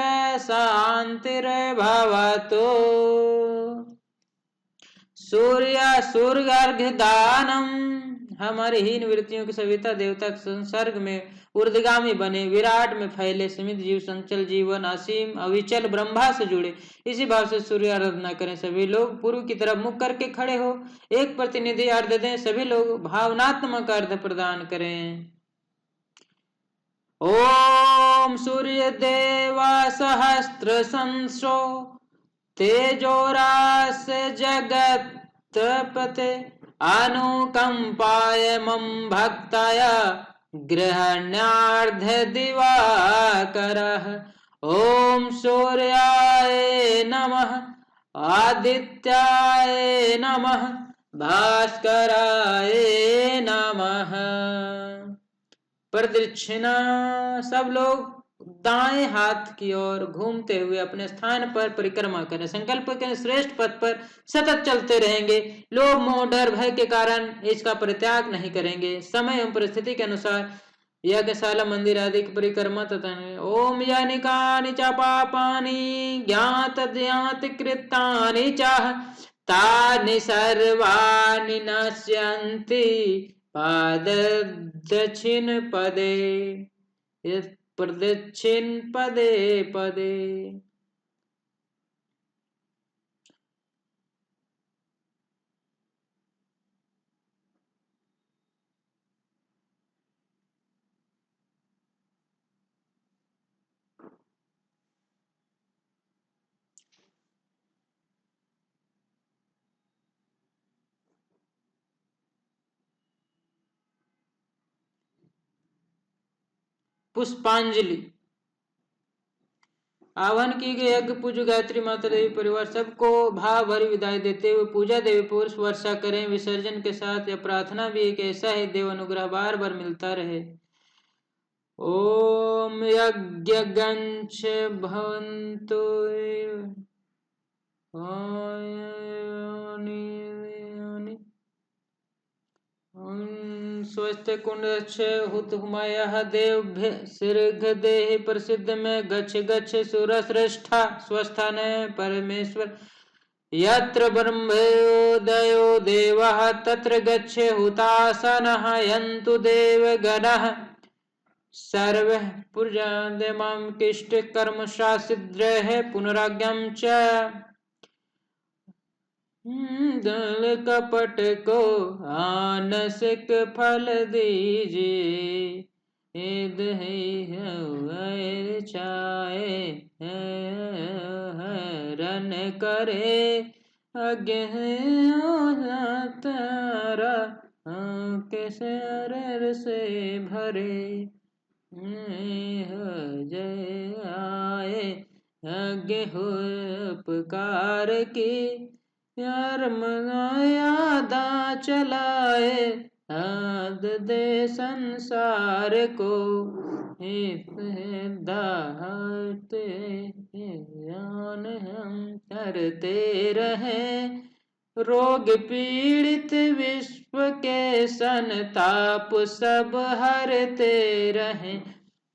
शांतिर्भवतु। सूर्यार्घ्य दानम, हमारे हीन वृत्तियों की सविता देवता संसर्ग में ऊर्ध्वगामी बने, विराट में फैले, सीमित जीव संचल जीवन असीम अविचल ब्रह्मा से जुड़े, इसी भाव से सूर्य आराधना करें। सभी लोग पूर्व की तरफ मुख करके खड़े हो, एक प्रतिनिधि अर्घ दें। सभी लोग भावनात्मक अर्घ प्रदान करें। ओम सूर्य देवा सहस्त्र संसो तेजोरास जगत पते अनुकंपाय मम भक्ताय गृहण्यार्ध दिवाकरः। ओम सूर्याय नमः आदित्याय नमः भास्कराय नमः। प्रदक्षिणा, सब लोग दाएं हाथ की ओर घूमते हुए अपने स्थान पर परिक्रमा करें। संकल्प के श्रेष्ठ पथ पर सतत चलते रहेंगे। लोभ मोह डर भय के कारण इसका परित्याग नहीं करेंगे। समय एवं परिस्थिति के अनुसार यज्ञशाला मंदिर आदि की परिक्रमा तथा ओम यानिकानि च पापानि ज्ञात ज्ञात कृतानि च तानि सर्वाणि नश्यन्ति पाद दक्षिण पदे प्रदक्षिण पदे पदे। पुष्पांजलि, आह्वान की गई यज्ञ पूज्य गायत्री माता देवी परिवार सबको भाव भरी विदाई देते हुए पूजा देवी पुरुष वर्षा करें। विसर्जन के साथ यह प्रार्थना भी एक ऐसा ही देव अनुग्रह बार बार मिलता रहे। ओम यज्ञगंच भवन्तु स्वस्थ कुंड हुतमयः देवभ्य शीर्घ देहि प्रसिद्ध में गच्छ गच्छ सुरश्रेष्ठा स्वस्थान परमेश्वर यत्र ब्रह्मोदयो देवः तत्र गच्छ हुतासनः यन्तु देवगणः सर्व पुर्जाद्यमां किष्ट कर्म शासिद्रः पुनराज्ञां च दल कपट को आनसिक फल दीजिए, चाहे हरण करे तारा, कैसे अरर से भरे, जय आए आगे हो उपकार की, यार यादा चलाए, आद दे संसार को, दाते ज्ञान हम करते रहे, रोग पीड़ित विश्व के संताप सब हरते रहे,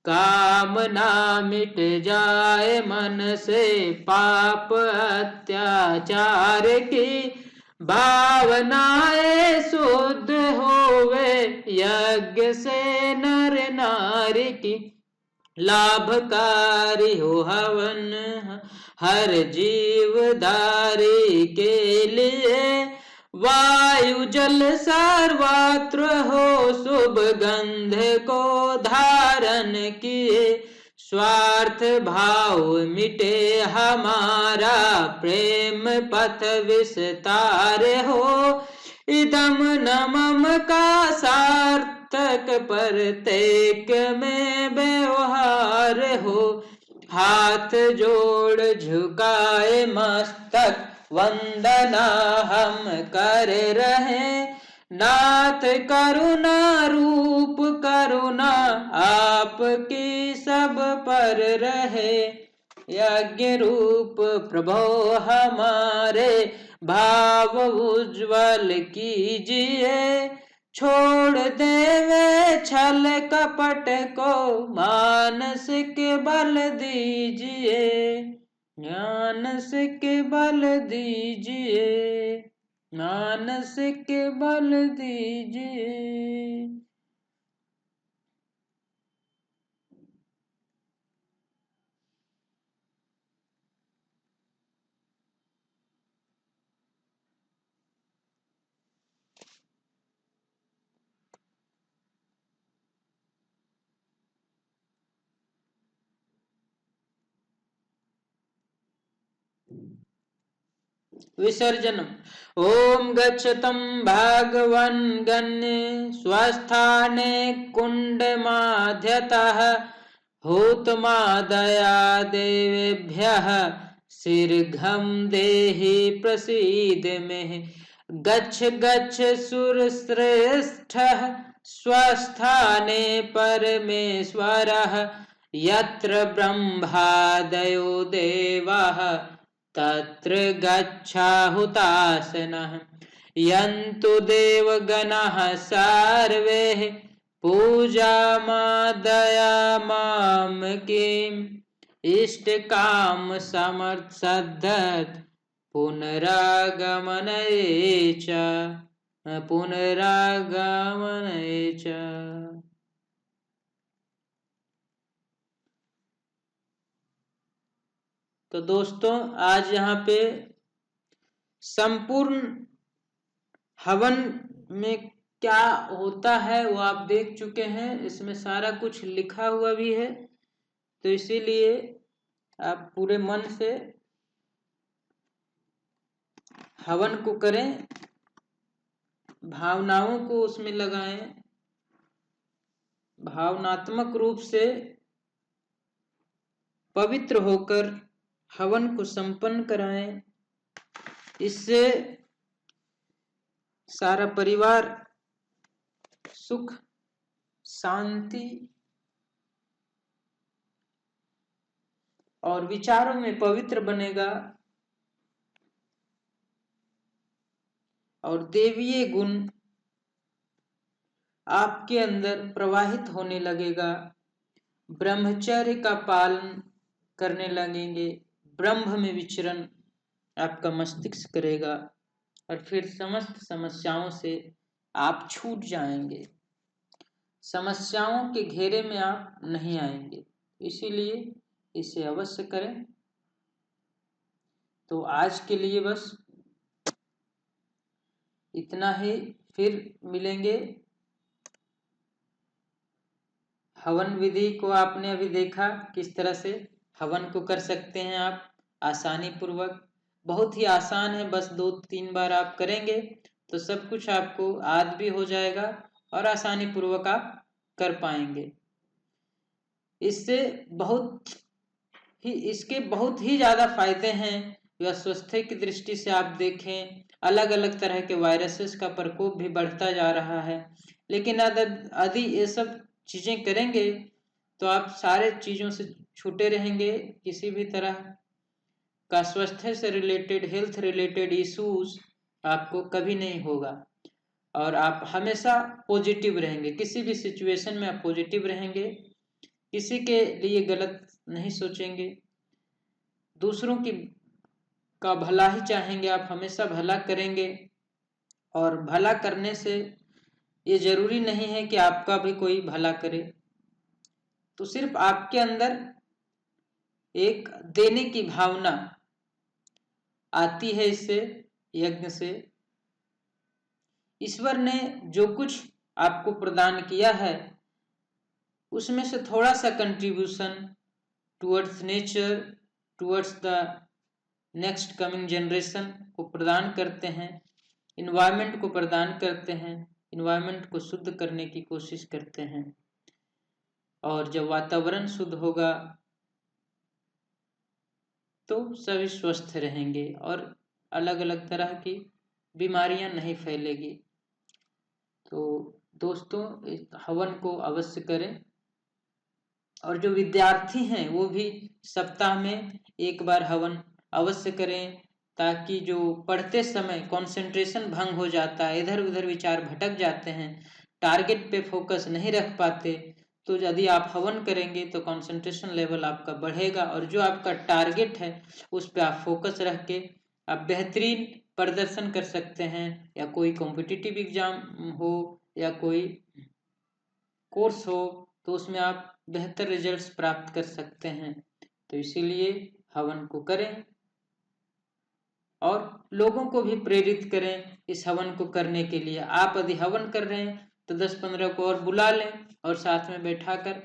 कामना मिट जाए मन से पाप अत्याचार की, भावनाएं शुद्ध होवे यज्ञ से नर नारी की, लाभकारी हो हवन हर जीवधारी के लिए, वायु जल सर्वत्र हो शुभ गंध को धारण किए, स्वार्थ भाव मिटे हमारा प्रेम पथ विस्तार हो, इदम नमम का सार्थक प्रत्येक में व्यवहार हो, हाथ जोड़ झुकाए मस्तक वंदना हम कर रहे, नाथ करुणा रूप करुणा आपकी सब पर रहे, यज्ञ रूप प्रभो हमारे भाव उज्जवल कीजिए, छोड़ देवे छल कपट को मानसिक बल दीजिए, मानसिक बल दीजिए, मानसिक बल दीजिए। विसर्जनम। ओम गच्छतं भगवन् गण्ये स्वस्थाने कुण्डमाध्यतः, हूतमादया देवेभ्यः शीघ्रं देहि प्रसीद मे, गच्छ गच्छ सुरश्रेष्ठः स्वस्थाने परमेश्वरः, यत्र ब्रह्मादयो देवाः तत्र गच्छाहुतासनः, यन्तु देवगणाः सर्वे पूजामादयामाम्, इष्टकाम समर्थसद्धत् पुनरागमने च, पुनरागमने च। तो दोस्तों आज यहाँ पे संपूर्ण हवन में क्या होता है वो आप देख चुके हैं, इसमें सारा कुछ लिखा हुआ भी है, तो इसीलिए आप पूरे मन से हवन को करें, भावनाओं को उसमें लगाएं, भावनात्मक रूप से पवित्र होकर हवन को संपन्न कराएं, इससे सारा परिवार सुख शांति और विचारों में पवित्र बनेगा और देवीय गुण आपके अंदर प्रवाहित होने लगेगा, ब्रह्मचर्य का पालन करने लगेंगे, ब्रह्म में विचरण आपका मस्तिष्क करेगा और फिर समस्त समस्याओं से आप छूट जाएंगे, समस्याओं के घेरे में आप नहीं आएंगे। इसीलिए इसे अवश्य करें। तो आज के लिए बस इतना ही, फिर मिलेंगे। हवन विधि को आपने अभी देखा, किस तरह से हवन को कर सकते हैं आप आसानी पूर्वक। बहुत ही आसान है, बस 2-3 बार आप करेंगे तो सब कुछ आपको याद भी हो जाएगा और आसानी पूर्वक आप कर पाएंगे। इसके बहुत ही ज़्यादा फायदे हैं। या स्वास्थ्य की दृष्टि से आप देखें, अलग अलग तरह के वायरसेस का प्रकोप भी बढ़ता जा रहा है, लेकिन यदि ये सब चीज़ें करेंगे तो आप सारे चीज़ों से छूटे रहेंगे। किसी भी तरह का स्वास्थ्य से रिलेटेड, हेल्थ रिलेटेड इश्यूज आपको कभी नहीं होगा और आप हमेशा पॉजिटिव रहेंगे। किसी भी सिचुएशन में आप पॉजिटिव रहेंगे, किसी के लिए गलत नहीं सोचेंगे, दूसरों का भला ही चाहेंगे, आप हमेशा भला करेंगे। और भला करने से ये जरूरी नहीं है कि आपका भी कोई भला करे, तो सिर्फ आपके अंदर एक देने की भावना आती है इससे, यज्ञ से। ईश्वर ने जो कुछ आपको प्रदान किया है उसमें से थोड़ा सा contribution towards nature, towards the next coming generation को प्रदान करते हैं, इन्वायरमेंट को प्रदान करते हैं, इन्वायरमेंट को शुद्ध करने की कोशिश करते हैं। और जब वातावरण शुद्ध होगा तो सभी स्वस्थ रहेंगे और अलग अलग तरह की बीमारियां नहीं फैलेगी। तो दोस्तों, इस हवन को अवश्य करें और जो विद्यार्थी हैं वो भी सप्ताह में एक बार हवन अवश्य करें, ताकि जो पढ़ते समय कंसंट्रेशन भंग हो जाता है, इधर उधर विचार भटक जाते हैं, टारगेट पे फोकस नहीं रख पाते, तो यदि आप हवन करेंगे तो कंसंट्रेशन लेवल आपका बढ़ेगा और जो आपका टारगेट है उस पर आप फोकस रख के आप बेहतरीन प्रदर्शन कर सकते हैं। या कोई कॉम्पिटिटिव एग्जाम हो या कोई कोर्स हो तो उसमें आप बेहतर रिजल्ट्स प्राप्त कर सकते हैं। तो इसीलिए हवन को करें और लोगों को भी प्रेरित करें इस हवन को करने के लिए। आप यदि हवन कर रहे हैं तो 10-15 को और बुला लें और साथ में बैठा कर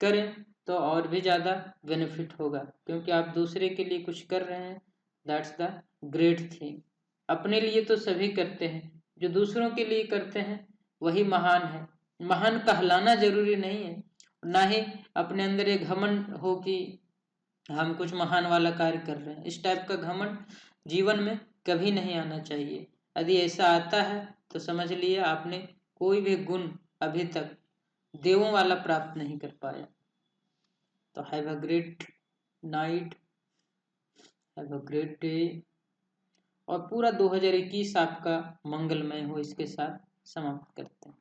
करें तो और भी ज़्यादा बेनिफिट होगा, क्योंकि आप दूसरे के लिए कुछ कर रहे हैं। That's the great thing. अपने लिए तो सभी करते हैं, जो दूसरों के लिए करते हैं वही महान है। महान कहलाना जरूरी नहीं है, ना ही अपने अंदर एक घमंड हो कि हम कुछ महान वाला कार्य कर रहे हैं। इस टाइप का घमंड जीवन में कभी नहीं आना चाहिए। यदि ऐसा आता है तो समझ लिए आपने कोई भी गुण अभी तक देवों वाला प्राप्त नहीं कर पाया। तो have a great night, have a great day और पूरा 2021 आपका मंगलमय हो, इसके साथ समाप्त करते हैं।